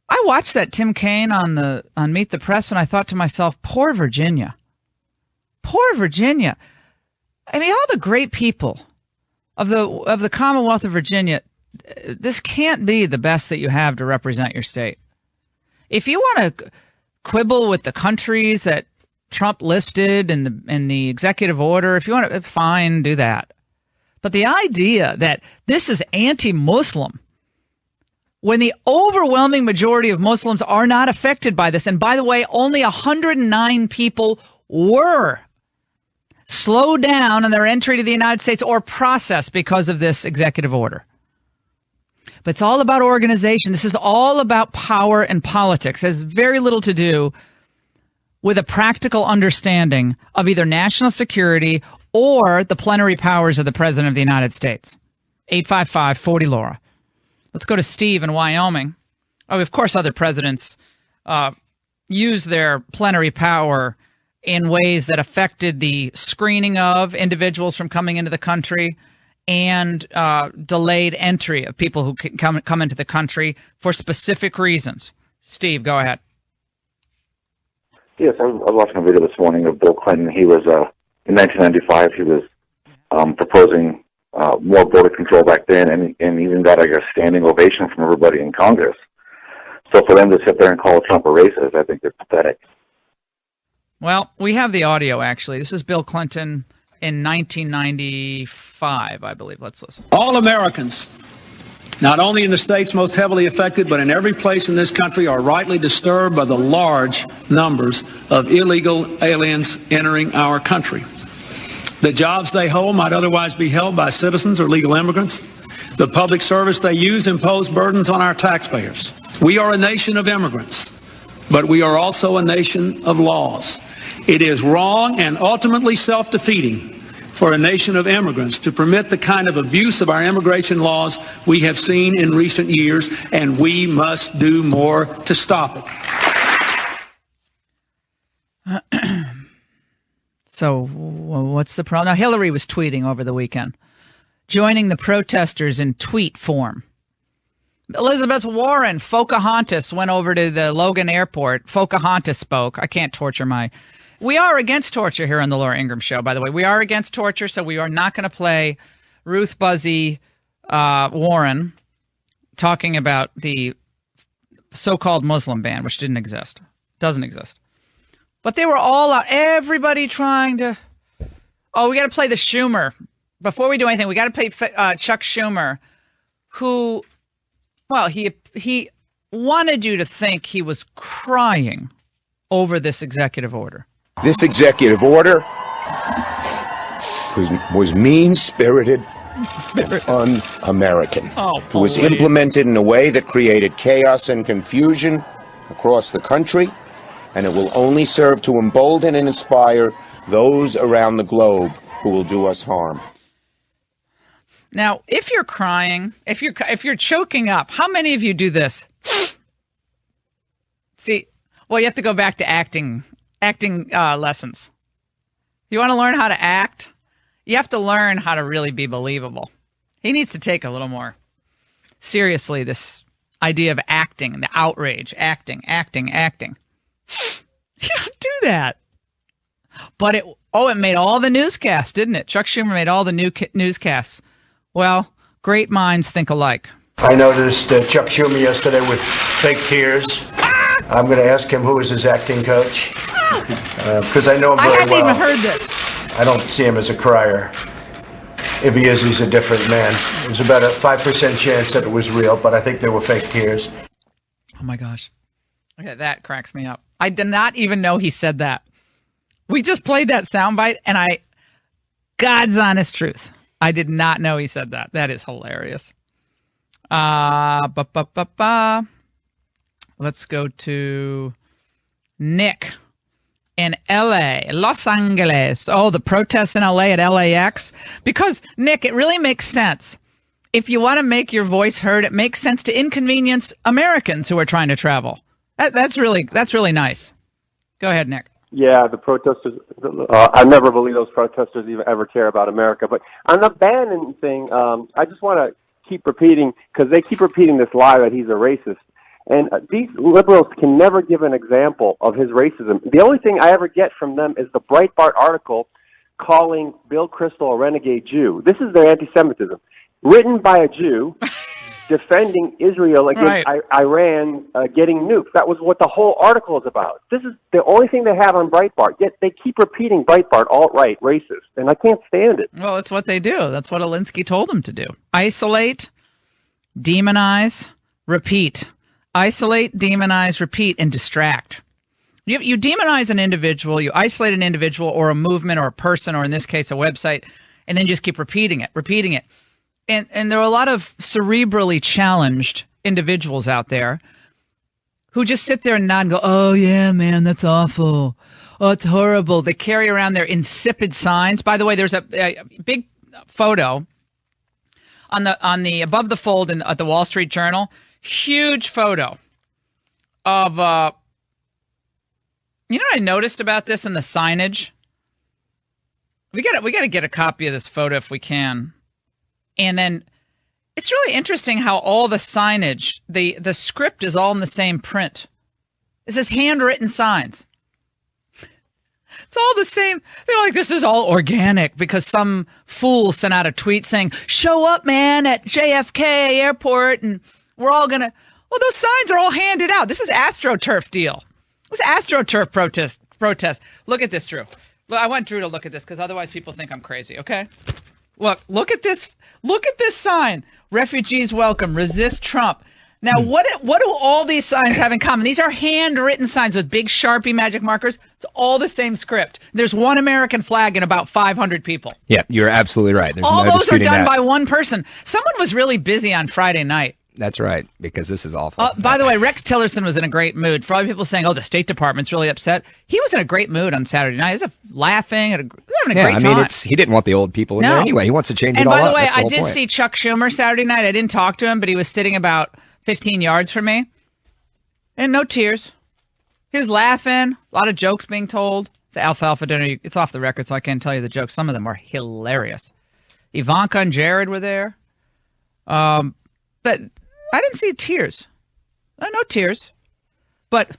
S3: I watched that Tim Kaine on Meet the Press, and I thought to myself, poor Virginia. Poor Virginia. I mean, all the great people of the Commonwealth of Virginia, this can't be the best that you have to represent your state. If you want to quibble with the countries that Trump listed in the executive order, if you want to, fine, do that. But the idea that this is anti-Muslim, when the overwhelming majority of Muslims are not affected by this, and by the way, only 109 people were. slow down on their entry to the United States or process because of this executive order. But it's all about organization. This is all about power and politics. It has very little to do with a practical understanding of either national security or the plenary powers of the President of the United States. 855-40-LAURA. Let's go to Steve in Wyoming. Oh, of course, other presidents use their plenary power in ways that affected the screening of individuals from coming into the country and delayed entry of people who can come into the country for specific reasons. Steve, go ahead.
S14: Yes, I was watching a video this morning of Bill Clinton. He was, in 1995, he was proposing more border control back then, and even got, I guess, standing ovation from everybody in Congress. So for them to sit there and call Trump a racist, I think they're pathetic.
S3: Well, we have the audio, actually. This is Bill Clinton in 1995, I believe. Let's listen.
S15: All Americans, not only in the states most heavily affected, but in every place in this country, are rightly disturbed by the large numbers of illegal aliens entering our country. The jobs they hold might otherwise be held by citizens or legal immigrants. The public service they use impose burdens on our taxpayers. We are a nation of immigrants, but we are also a nation of laws. It is wrong and ultimately self-defeating for a nation of immigrants to permit the kind of abuse of our immigration laws we have seen in recent years, and we must do more to stop
S3: it. So what's the problem? Now, Hillary was tweeting over the weekend, joining the protesters in tweet form. Elizabeth Warren, Pocahontas, went over to the Logan Airport. Pocahontas spoke. I can't torture my... We are against torture here on the Laura Ingraham Show, by the way. We are against torture, so we are not going to play Ruth Buzzy Warren talking about the so-called Muslim ban, which didn't exist. Doesn't exist. But they were all out. Everybody trying to... Oh, we got to play the Schumer. Before we do anything, we got to play Chuck Schumer, who... Well, he wanted you to think he was crying over this executive order.
S4: This executive order was mean-spirited and un-American. It was implemented in a way that created chaos and confusion across the country, and it will only serve to embolden and inspire those around the globe who will do us harm.
S3: Now, if you're crying, if you're choking up, how many of you do this? See, well, you have to go back to acting lessons. You want to learn how to act? You have to learn how to really be believable. He needs to take a little more seriously this idea of acting and the outrage, acting. You don't do that. But it made all the newscasts, didn't it? Chuck Schumer made all the newscasts. Well, great minds think alike.
S16: I noticed Chuck Schumer yesterday with fake tears. I'm going to ask him who is his acting coach, because I know him very well.
S3: I haven't even heard this.
S16: I don't see him as a crier. If he is, he's a different man. There's about a 5% chance that it was real, but I think they were fake tears.
S3: Oh, my gosh. Okay, that cracks me up. I did not even know he said that. We just played that soundbite, and God's honest truth, I did not know he said that. That is hilarious. Let's go to Nick in L.A., Los Angeles. Oh, the protests in L.A. at LAX. Because, Nick, it really makes sense. If you want to make your voice heard, it makes sense to inconvenience Americans who are trying to travel. That's really nice. Go ahead, Nick.
S17: Yeah, the protesters, I never believe those protesters even ever care about America. But on the banning thing, I just want to keep repeating, because they keep repeating this lie that he's a racist. And these liberals can never give an example of his racism. The only thing I ever get from them is the Breitbart article calling Bill Kristol a renegade Jew. This is their anti-Semitism. Written by a Jew defending Israel against Iran getting nuked. That was what the whole article is about. This is the only thing they have on Breitbart, yet they keep repeating Breitbart, alt-right, racist, and I can't stand it.
S3: Well, it's what they do. That's what Alinsky told them to do. Isolate, demonize, repeat. Isolate, demonize, repeat, and distract. You demonize an individual, you isolate an individual or a movement or a person, or in this case a website, and then just keep repeating it. And there are a lot of cerebrally challenged individuals out there who just sit there and nod and go, oh, yeah, man, that's awful. Oh, it's horrible. They carry around their insipid signs. By the way, there's a big photo on the above the fold at the Wall Street Journal. Huge photo of you know what I noticed about this in the signage? We got to get a copy of this photo if we can. And then it's really interesting how all the signage, the script is all in the same print. It says handwritten signs. It's all the same. They're like, this is all organic because some fool sent out a tweet saying, show up, man, at JFK Airport, and we're all going to. Well, those signs are all handed out. This is AstroTurf deal. This is AstroTurf protest. Look at this, Drew. Look, I want Drew to look at this because otherwise people think I'm crazy, okay? Look at this. Look at this sign. Refugees welcome. Resist Trump. Now, what do all these signs have in common? These are handwritten signs with big Sharpie magic markers. It's all the same script. There's one American flag and about 500 people.
S2: Yeah, you're absolutely right. There's
S3: all
S2: no
S3: those are done
S2: that.
S3: by one person. Someone was really busy on Friday night.
S2: That's right, because this is awful.
S3: By the way, Rex Tillerson was in a great mood. For all people saying, oh, the State Department's really upset, he was in a great mood on Saturday night. He was laughing. He was having a great time.
S2: He didn't want the old people in there anyway. He wants to change it all up.
S3: And by the way,
S2: That's the
S3: I
S2: whole
S3: did
S2: point.
S3: see Chuck Schumer Saturday night. I didn't talk to him, but he was sitting about 15 yards from me. And no tears. He was laughing. A lot of jokes being told. It's alfalfa dinner. It's off the record, so I can't tell you the jokes. Some of them were hilarious. Ivanka and Jared were there. But I didn't see tears. No tears. But,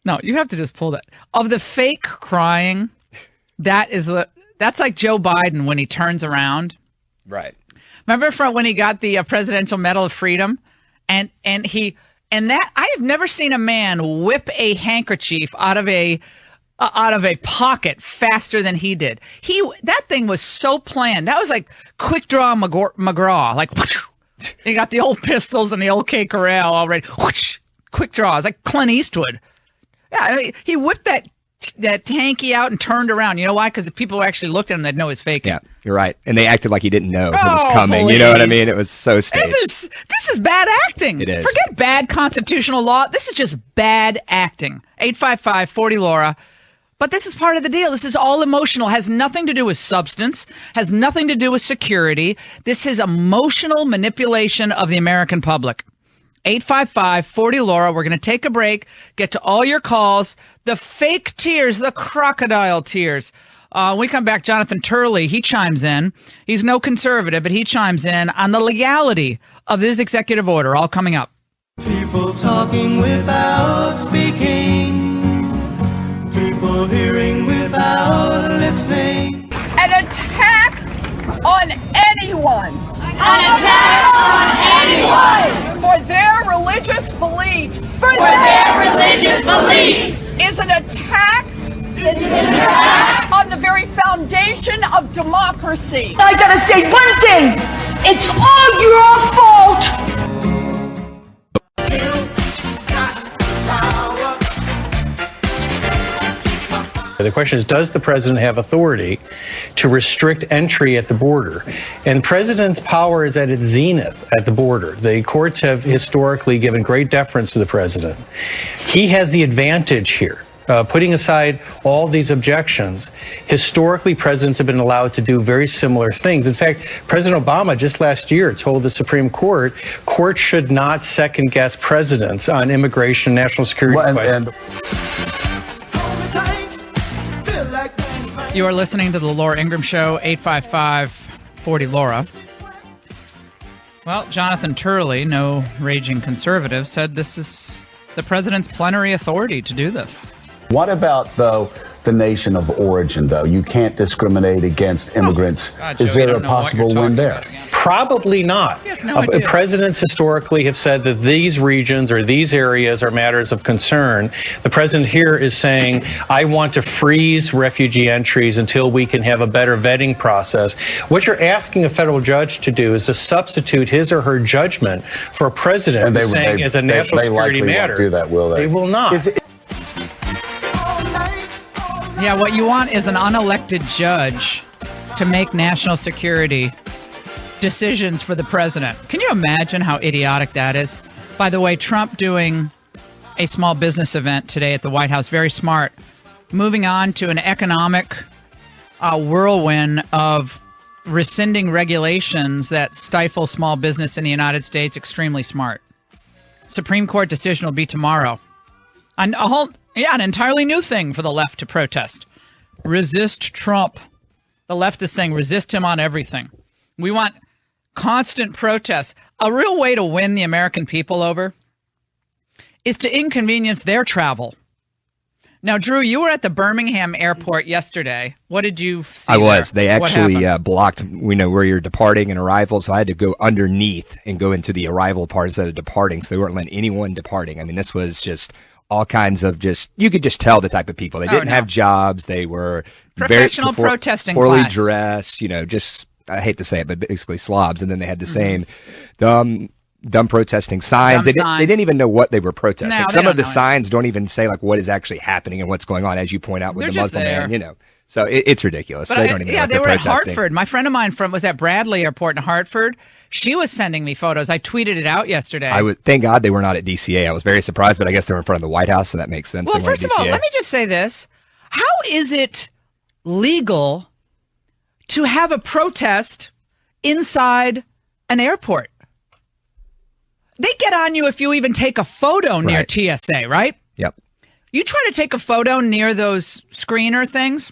S3: no, you have to just pull that. Of the fake crying, that's like Joe Biden when he turns around.
S2: Right.
S3: Remember from when he got the Presidential Medal of Freedom? And that I have never seen a man whip a handkerchief out of a pocket faster than he did. That thing was so planned. That was like quick draw McGraw. Like, he got the old pistols and the old K. Corral already. Quick draws, like Clint Eastwood. Yeah, he whipped that hanky out and turned around. You know why? Because if people actually looked at him, they'd know it's fake.
S2: Yeah, you're right. And they acted like he didn't know it was coming.
S3: Please.
S2: You know what I mean? It was so staged.
S3: This is bad acting.
S2: It is.
S3: Forget bad constitutional law. This is just bad acting. 855-40-LAURA. But this is part of the deal. This is all emotional. Has nothing to do with substance. Has nothing to do with security. This is emotional manipulation of the American public. 855-40-LAURA. We're going to take a break, get to all your calls. The fake tears, the crocodile tears. When we come back, Jonathan Turley, he chimes in. He's no conservative, but he chimes in on the legality of this executive order. All coming up.
S5: People talking without speaking. People hearing without listening.
S1: An attack on anyone.
S5: An attack on anyone.
S1: For their religious beliefs.
S5: For their religious beliefs.
S1: Is an attack on the very foundation of democracy.
S18: I gotta say one thing. It's all your fault.
S12: The question is, does the president have authority to restrict entry at the border? And president's power is at its zenith at the border. The courts have historically given great deference to the president. He has the advantage here. Putting aside all these objections, historically presidents have been allowed to do very similar things. In fact, President Obama just last year told the Supreme Court, courts should not second-guess presidents on immigration and national security questions.
S3: You are listening to the Laura Ingraham Show, 855-40-LAURA. Well, Jonathan Turley, no raging conservative, said this is the president's plenary authority to do this.
S19: What about, though, the nation of origin, though? You can't discriminate against immigrants.
S3: God,
S19: is
S3: Joey,
S19: there a possible win there?
S12: Probably not. Presidents historically have said that these regions or these areas are matters of concern. The president here is saying, I want to freeze refugee entries until we can have a better vetting process. What you're asking a federal judge to do is to substitute his or her judgment for a president saying as a national security matter.
S19: Won't do that, will they?
S12: They will not.
S3: Yeah, what you want is an unelected judge to make national security decisions for the president. Can you imagine how idiotic that is? By the way, Trump doing a small business event today at the White House, very smart. Moving on to an economic whirlwind of rescinding regulations that stifle small business in the United States, extremely smart. Supreme Court decision will be tomorrow. An entirely new thing for the left to protest. Resist Trump. The left is saying resist him on everything. We want constant protests. A real way to win the American people over is to inconvenience their travel. Now, Drew, you were at the Birmingham airport yesterday. What did you see?
S20: I was.
S3: There?
S20: They actually blocked, where you're departing and arrival, so I had to go underneath and go into the arrival part instead of departing, so they weren't letting anyone departing. I mean, this was just all kinds of you could just tell the type of people. They didn't have jobs. They were
S3: professional protesting
S20: poorly
S3: class.
S20: Dressed, just, I hate to say it, but basically slobs. And then they had the same dumb protesting signs. They didn't even know what they were protesting.
S3: No,
S20: some of the signs don't even say what is actually happening and what's going on, as you point out with the Muslim man, So it's ridiculous.
S3: But
S20: they don't even know what
S3: they
S20: they're
S3: were
S20: protesting.
S3: at Hartford. My friend of mine was at Bradley Airport in Hartford. She was sending me photos. I tweeted it out yesterday.
S20: Thank God they were not at DCA. I was very surprised, but I guess they were in front of the White House, so that makes sense.
S3: Well, first of all, let me just say this. How is it legal to have a protest inside an airport? They get on you if you even take a photo near TSA, right?
S20: Yep.
S3: You try to take a photo near those screener things.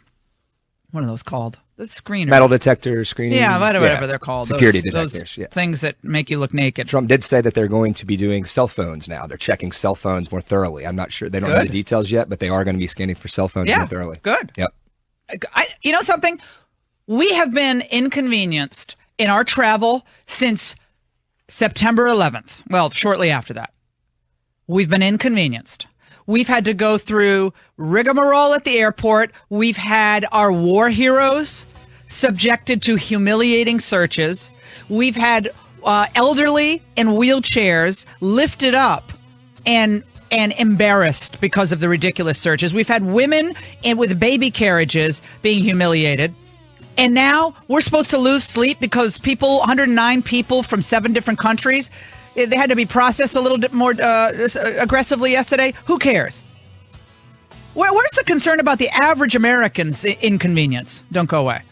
S3: What are those called? The screener.
S20: Metal detector screening.
S3: Yeah, whatever they're called.
S20: Security detectors.
S3: Those things that make you look naked.
S20: Trump did say that they're going to be doing cell phones now. They're checking cell phones more thoroughly. I'm not sure. They don't know the details yet, but they are going to be scanning for cell phones more thoroughly.
S3: Good.
S20: Yep.
S3: You know something? We have been inconvenienced in our travel since September 11th. Well, shortly after that. We've been inconvenienced. We've had to go through rigmarole at the airport. We've had our war heroes subjected to humiliating searches. We've had elderly in wheelchairs lifted up and embarrassed because of the ridiculous searches. We've had women with baby carriages being humiliated. And now we're supposed to lose sleep because 109 people from 7 different countries, they had to be processed a little bit more aggressively yesterday. Who cares? Where's the concern about the average American's inconvenience? Don't go away.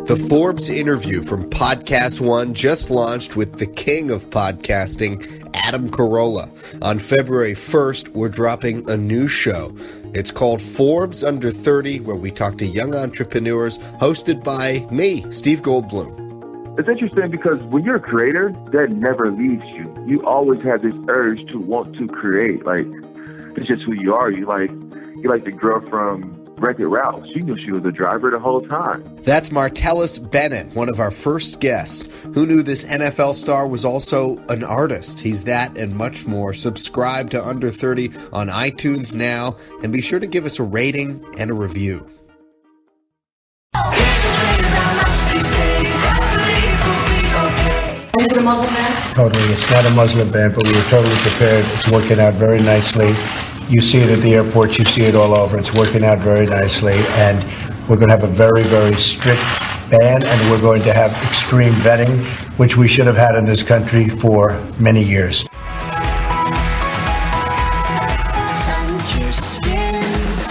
S21: The Forbes interview from Podcast One just launched with the king of podcasting, Adam Carolla. On February 1st, we're dropping a new show. It's called Forbes Under 30, where we talk to young entrepreneurs, hosted by me, Steve Goldblum.
S22: It's interesting because when you're a creator, that never leaves you. You always have this urge to want to create. Like, it's just who you are. You like the girl from Wreck-It Ralph. She knew she was a driver the whole time.
S21: That's Martellus Bennett, one of our first guests. Who knew this NFL star was also an artist? He's that and much more. Subscribe to Under 30 on iTunes now, and be sure to give us a rating and a review.
S18: Is it a Muslim ban?
S16: Totally. It's not a Muslim ban, but we were totally prepared. It's working out very nicely. You see it at the airports. You see it all over. It's working out very nicely. And we're going to have a very, very strict ban, and we're going to have extreme vetting, which we should have had in this country for many years.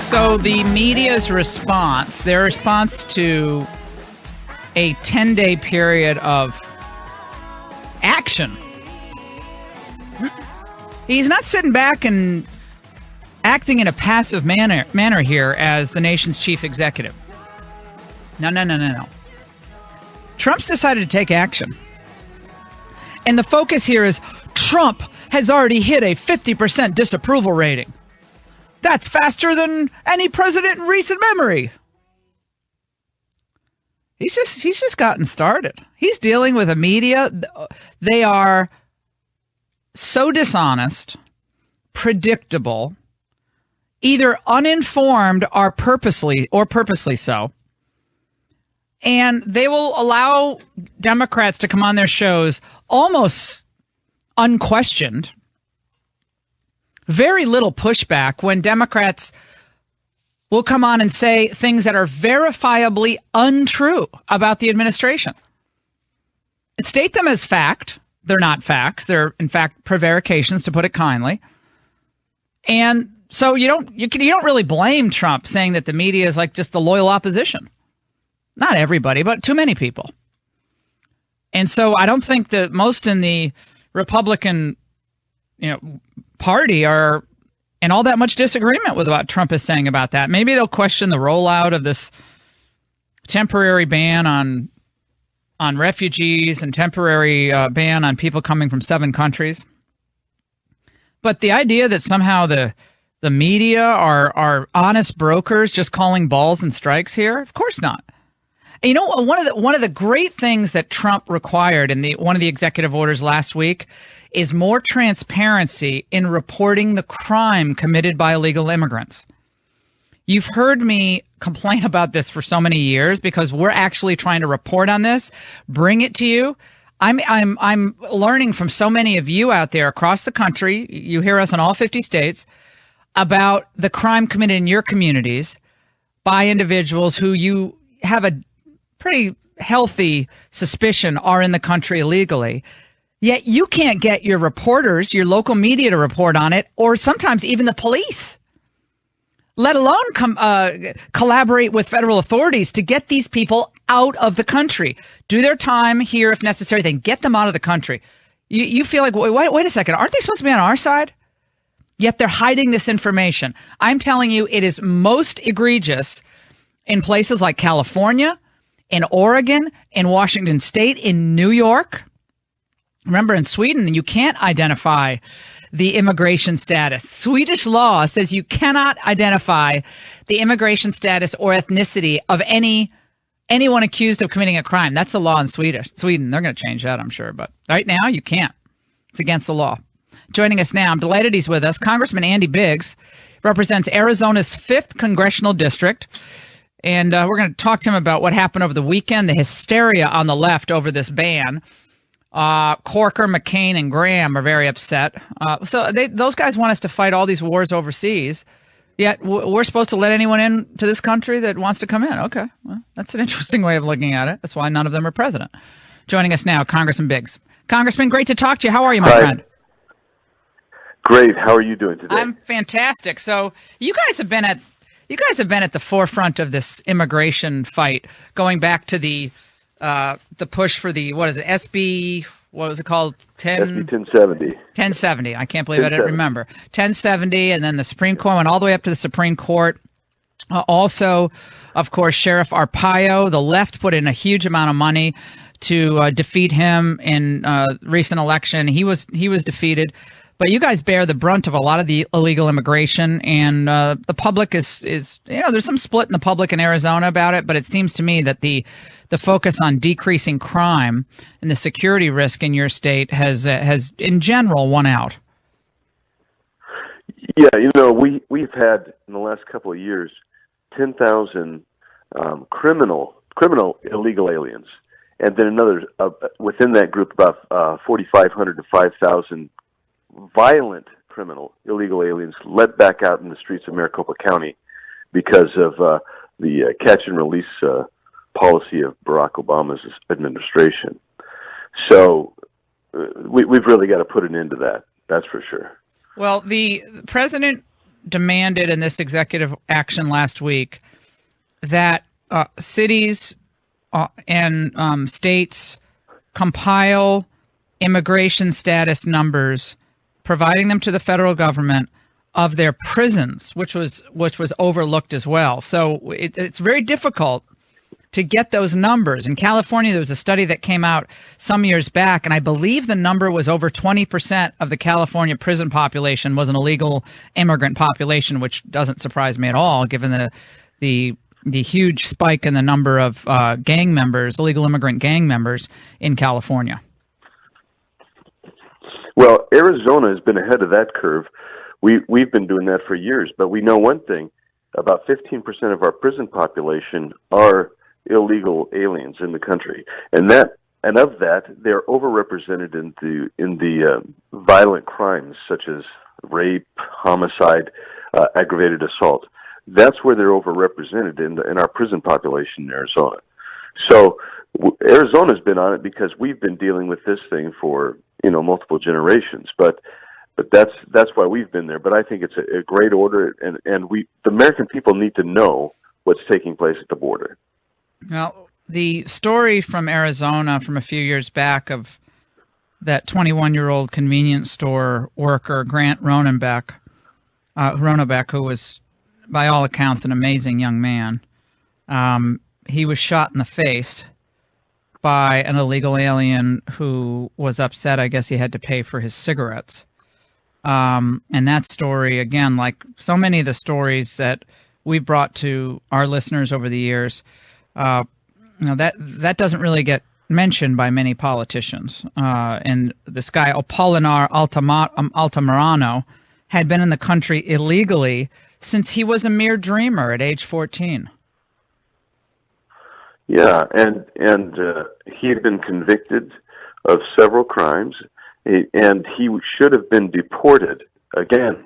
S3: So the media's response, their response to a 10-day period of action. He's not sitting back and acting in a passive manner here as the nation's chief executive. No. Trump's decided to take action. And the focus here is Trump has already hit a 50% disapproval rating. That's faster than any president in recent memory. He's just gotten started. He's dealing with a media. They are so dishonest, predictable, either uninformed or purposely so. And they will allow Democrats to come on their shows almost unquestioned. very little pushback when Democrats will come on and say things that are verifiably untrue about the administration. State them as fact. They're not facts. They're, in fact, prevarications, to put it kindly. And so you don't really blame Trump saying that the media is like just the loyal opposition. Not everybody, but too many people. And so I don't think that most in the Republican, Party are in all that much disagreement with what Trump is saying about that. Maybe they'll question the rollout of this temporary ban on refugees and temporary ban on people coming from 7 countries. But the idea that somehow the media are honest brokers just calling balls and strikes here, of course not. And one of the great things that Trump required in one of the executive orders last week is more transparency in reporting the crime committed by illegal immigrants. You've heard me complain about this for so many years because we're actually trying to report on this, bring it to you. I'm learning from so many of you out there across the country. You hear us in all 50 states about the crime committed in your communities by individuals who you have a pretty healthy suspicion are in the country illegally. Yet you can't get your reporters, your local media to report on it, or sometimes even the police, let alone collaborate with federal authorities to get these people out of the country. Do their time here if necessary, then get them out of the country. You feel like, wait a second, aren't they supposed to be on our side? Yet they're hiding this information. I'm telling you, it is most egregious in places like California, in Oregon, in Washington State, in New York. Remember, in Sweden, you can't identify the immigration status. Swedish law says you cannot identify the immigration status or ethnicity of anyone accused of committing a crime. That's the law in Sweden. They're going to change that, I'm sure. But right now, you can't. It's against the law. Joining us now, I'm delighted he's with us. Congressman Andy Biggs represents Arizona's 5th Congressional District. And we're going to talk to him about what happened over the weekend, the hysteria on the left over this ban. Corker, McCain, and Graham are very upset. Those guys want us to fight all these wars overseas, yet we're supposed to let anyone in to this country that wants to come in. Okay, well, that's an interesting way of looking at it. That's why none of them are president. Joining us now, Congressman Biggs. Congressman, great to talk to you. How are you, my friend?
S22: Great. How are you doing today?
S3: I'm fantastic. So you guys have been at the forefront of this immigration fight, going back to the push for the, SB, what was it called?
S22: SB 1070.
S3: 1070. I can't believe I didn't remember. 1070, and then the Supreme Court went all the way up to the Supreme Court. Also, of course, Sheriff Arpaio, the left put in a huge amount of money to defeat him in recent election. He was defeated. But you guys bear the brunt of a lot of the illegal immigration, and the public is there's some split in the public in Arizona about it, but it seems to me that the focus on decreasing crime and the security risk in your state has in general won out.
S22: Yeah, we've had in the last couple of years 10,000 criminal illegal aliens, and then another within that group about 4,500 to 5,000 violent criminal illegal aliens let back out in the streets of Maricopa County because of the catch and release policy of Barack Obama's administration. So we've really got to put an end to that. That's for sure.
S3: Well, the president demanded in this executive action last week that cities and states compile immigration status numbers, providing them to the federal government of their prisons, which was overlooked as well. So it's very difficult to get those numbers. In California, there was a study that came out some years back, and I believe the number was over 20% of the California prison population was an illegal immigrant population, which doesn't surprise me at all, given the huge spike in the number of gang members, illegal immigrant gang members in California.
S22: Well, Arizona has been ahead of that curve. We've been doing that for years, but we know one thing: about 15% of our prison population are illegal aliens in the country, and of that, they're overrepresented in the violent crimes such as rape, homicide, aggravated assault. That's where they're overrepresented in our prison population in Arizona. So Arizona's been on it because we've been dealing with this thing for multiple generations. But that's why we've been there. But I think it's a great order, and the American people need to know what's taking place at the border.
S3: Now, the story from Arizona from a few years back of that 21-year-old convenience store worker, Grant Ronenbeck, who was, by all accounts, an amazing young man. He was shot in the face by an illegal alien who was upset. I guess he had to pay for his cigarettes. And that story, again, like so many of the stories that we've brought to our listeners over the years, that doesn't really get mentioned by many politicians. And this guy, Apolinar Altamirano, had been in the country illegally since he was a mere dreamer at age 14.
S22: Yeah, and he had been convicted of several crimes, and he should have been deported again,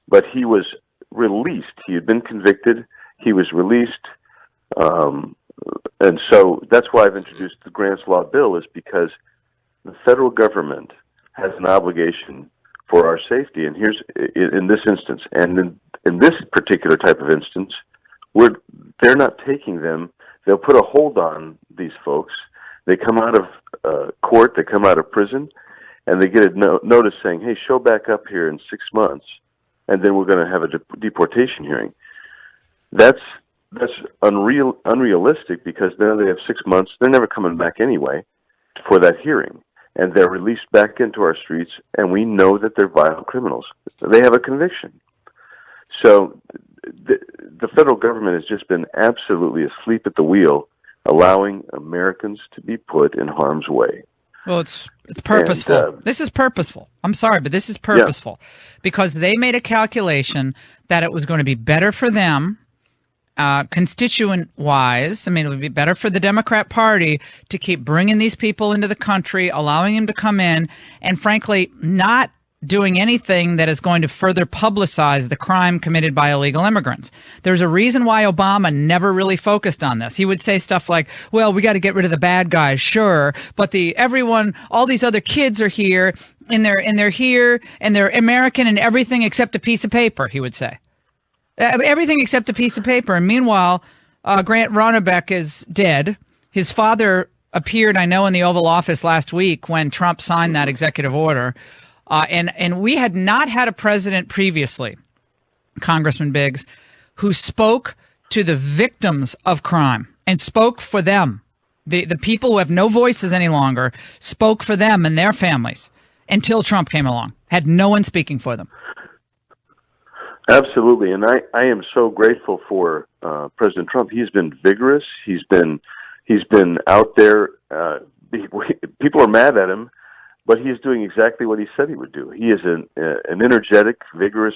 S22: but he was released. He had been convicted. He was released, and so that's why I've introduced the Grant's Law bill, is because the federal government has an obligation for our safety. And here's, in this instance, and in this particular type of instance, they're not taking them. They'll put a hold on these folks. They come out of court, they come out of prison, and they get a notice saying, hey, show back up here in 6 months, and then we're going to have a deportation hearing. That's unrealistic, because now they have 6 months. They're never coming back anyway for that hearing, and they're released back into our streets, and we know that they're violent criminals. They have a conviction. So the federal government has just been absolutely asleep at the wheel, allowing Americans to be put in harm's way.
S3: Well, it's purposeful. And, this is purposeful. I'm sorry, but this is purposeful, because they made a calculation that it was going to be better for them, constituent-wise. I mean, it would be better for the Democrat Party to keep bringing these people into the country, allowing them to come in, and frankly, not doing anything that is going to further publicize the crime committed by illegal immigrants. There's a reason why Obama never really focused on this. He would say stuff like, well, we got to get rid of the bad guys, sure, but all these other kids are here, and they're here, and they're American and everything except a piece of paper, he would say. Everything except a piece of paper. And meanwhile, Grant Ronenbeck is dead. His father appeared, I know, in the Oval Office last week when Trump signed that executive order. And we had not had a president previously, Congressman Biggs, who spoke to the victims of crime and spoke for them. The people who have no voices any longer spoke for them and their families until Trump came along. Had no one speaking for them.
S22: Absolutely, and I am so grateful for President Trump. He's been vigorous. He's been out there. People are mad at him, but he's doing exactly what he said he would do. He is an energetic, vigorous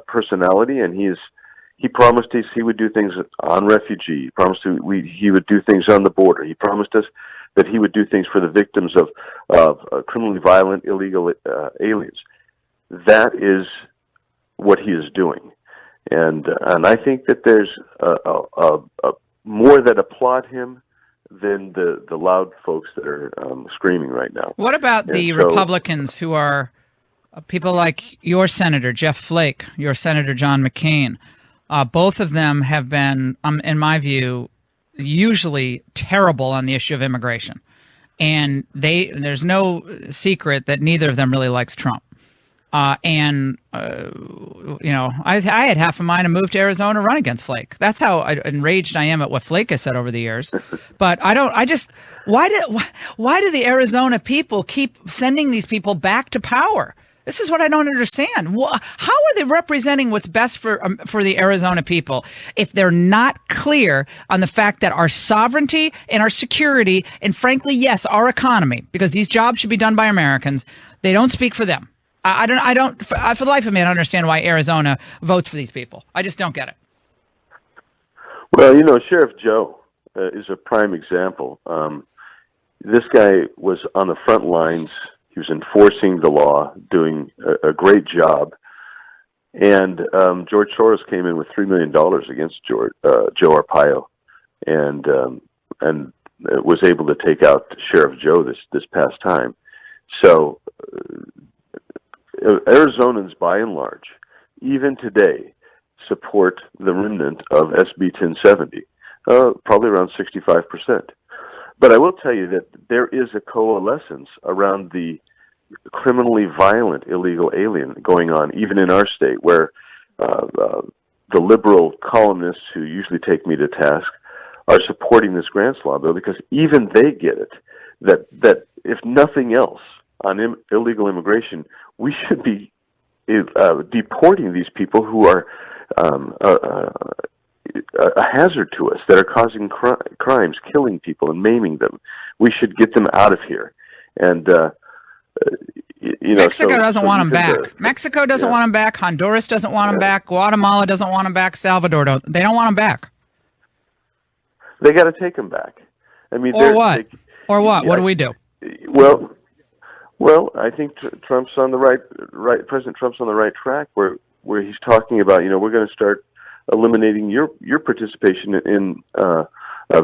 S22: personality, and he promised us he would do things on refugee. He promised he would do things on the border. He promised us that he would do things for the victims of criminally violent, illegal aliens. That is what he is doing, and I think that there's more that applaud him than the loud folks that are screaming right now.
S3: What about the Republicans who are people like your Senator Jeff Flake, your Senator John McCain? Both of them have been, in my view, usually terrible on the issue of immigration, and there's no secret that neither of them really likes Trump. I had half a mind to move to Arizona and run against Flake. That's how enraged I am at what Flake has said over the years. But why do the Arizona people keep sending these people back to power? This is what I don't understand. How are they representing what's best for the Arizona people if they're not clear on the fact that our sovereignty and our security and, frankly, yes, our economy, because these jobs should be done by Americans, they don't speak for them. I don't. For the life of me, I don't understand why Arizona votes for these people. I just don't get it.
S22: Well, Sheriff Joe is a prime example. This guy was on the front lines. He was enforcing the law, doing a great job.
S6: And George Soros came in with $3 million against Joe Arpaio, and was able to take out Sheriff Joe this past time. So Arizonans, by and large, even today, support the remnant of SB 1070, probably around 65%. But I will tell you that there is a coalescence around the criminally violent illegal alien going on, even in our state, where the liberal columnists who usually take me to task are supporting this grants law bill, because even they get it, that if nothing else on illegal immigration, we should be deporting these people who are a hazard to us, that are causing crimes, killing people and maiming them. We should get them out of here. And
S3: Mexico doesn't want them back. Mexico doesn't want them back. Honduras doesn't want them back. Guatemala doesn't want them back. Salvador don't. They don't want them back.
S6: They got to take them back. I mean,
S3: or what? What do we do?
S6: Well, I think Trump's on the right. President Trump's on the right track, where he's talking about, we're going to start eliminating your participation in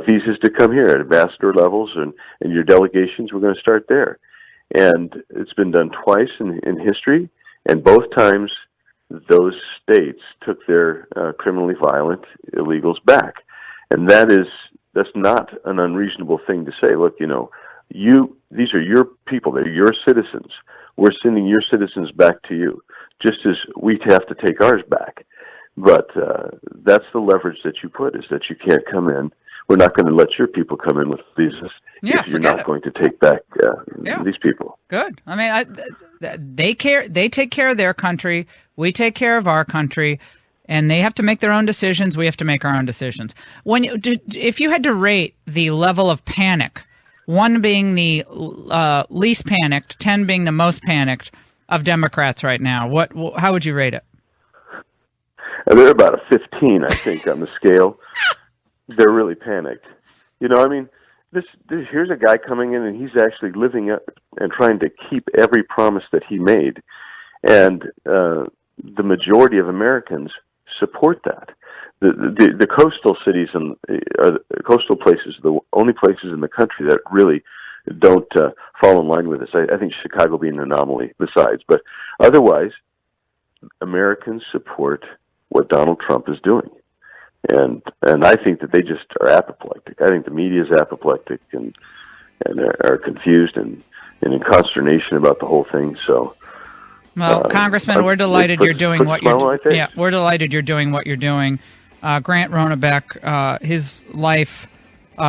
S6: visas to come here at ambassador levels and your delegations. We're going to start there. And it's been done twice in history, and both times those states took their criminally violent illegals back. And that's not an unreasonable thing to say. Look, these are your people. They're your citizens. We're sending your citizens back to you, just as we have to take ours back. But that's the leverage that you put, is that you can't come in. We're not going to let your people come in with visas if you're not going to take back these people.
S3: Good. I mean, they take care of their country. We take care of our country. And they have to make their own decisions. We have to make our own decisions. If you had to rate the level of panic, 1 being the least panicked, 10 being the most panicked of Democrats right now, how would you rate it?
S6: They're about a 15, I think, on the scale. They're really panicked. Here's a guy coming in, and he's actually living up and trying to keep every promise that he made. And the majority of Americans support that. The coastal cities and coastal places are the only places in the country that really don't fall in line with this. I think Chicago being an anomaly besides. But otherwise, Americans support what Donald Trump is doing. And I think that they just are apoplectic. I think the media is apoplectic and are confused and in consternation about the whole thing. So,
S3: well, Congressman, we're delighted you're doing what you're doing. Yeah, we're delighted you're doing what you're doing. Grant Ronebeck, his life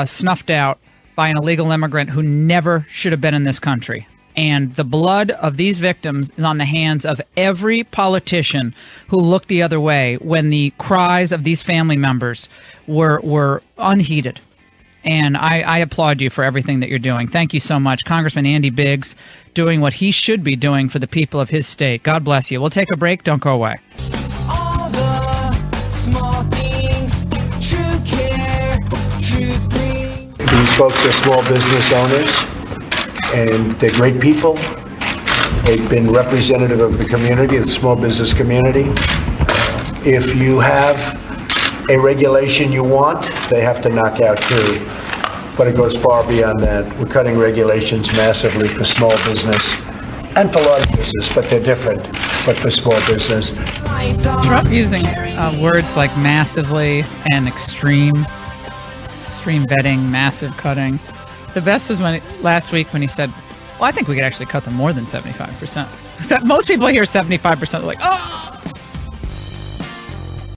S3: snuffed out by an illegal immigrant who never should have been in this country. And the blood of these victims is on the hands of every politician who looked the other way when the cries of these family members were unheeded. And I applaud you for everything that you're doing. Thank you so much. Congressman Andy Biggs doing what he should be doing for the people of his state. God bless you. We'll take a break. Don't go away.
S5: All the small things, true care, truth brings.
S16: These folks are small business owners, and they're great people. They've been representative of the community, the small business community. If you have a regulation you want, they have to knock out too. But it goes far beyond that. We're cutting regulations massively for small business and for large business, but they're different. But for small business.
S3: Trump using words like massively and extreme betting, massive cutting. The best was last week when he said, well, I think we could actually cut them more than 75%. Most people hear 75%, they're like, oh!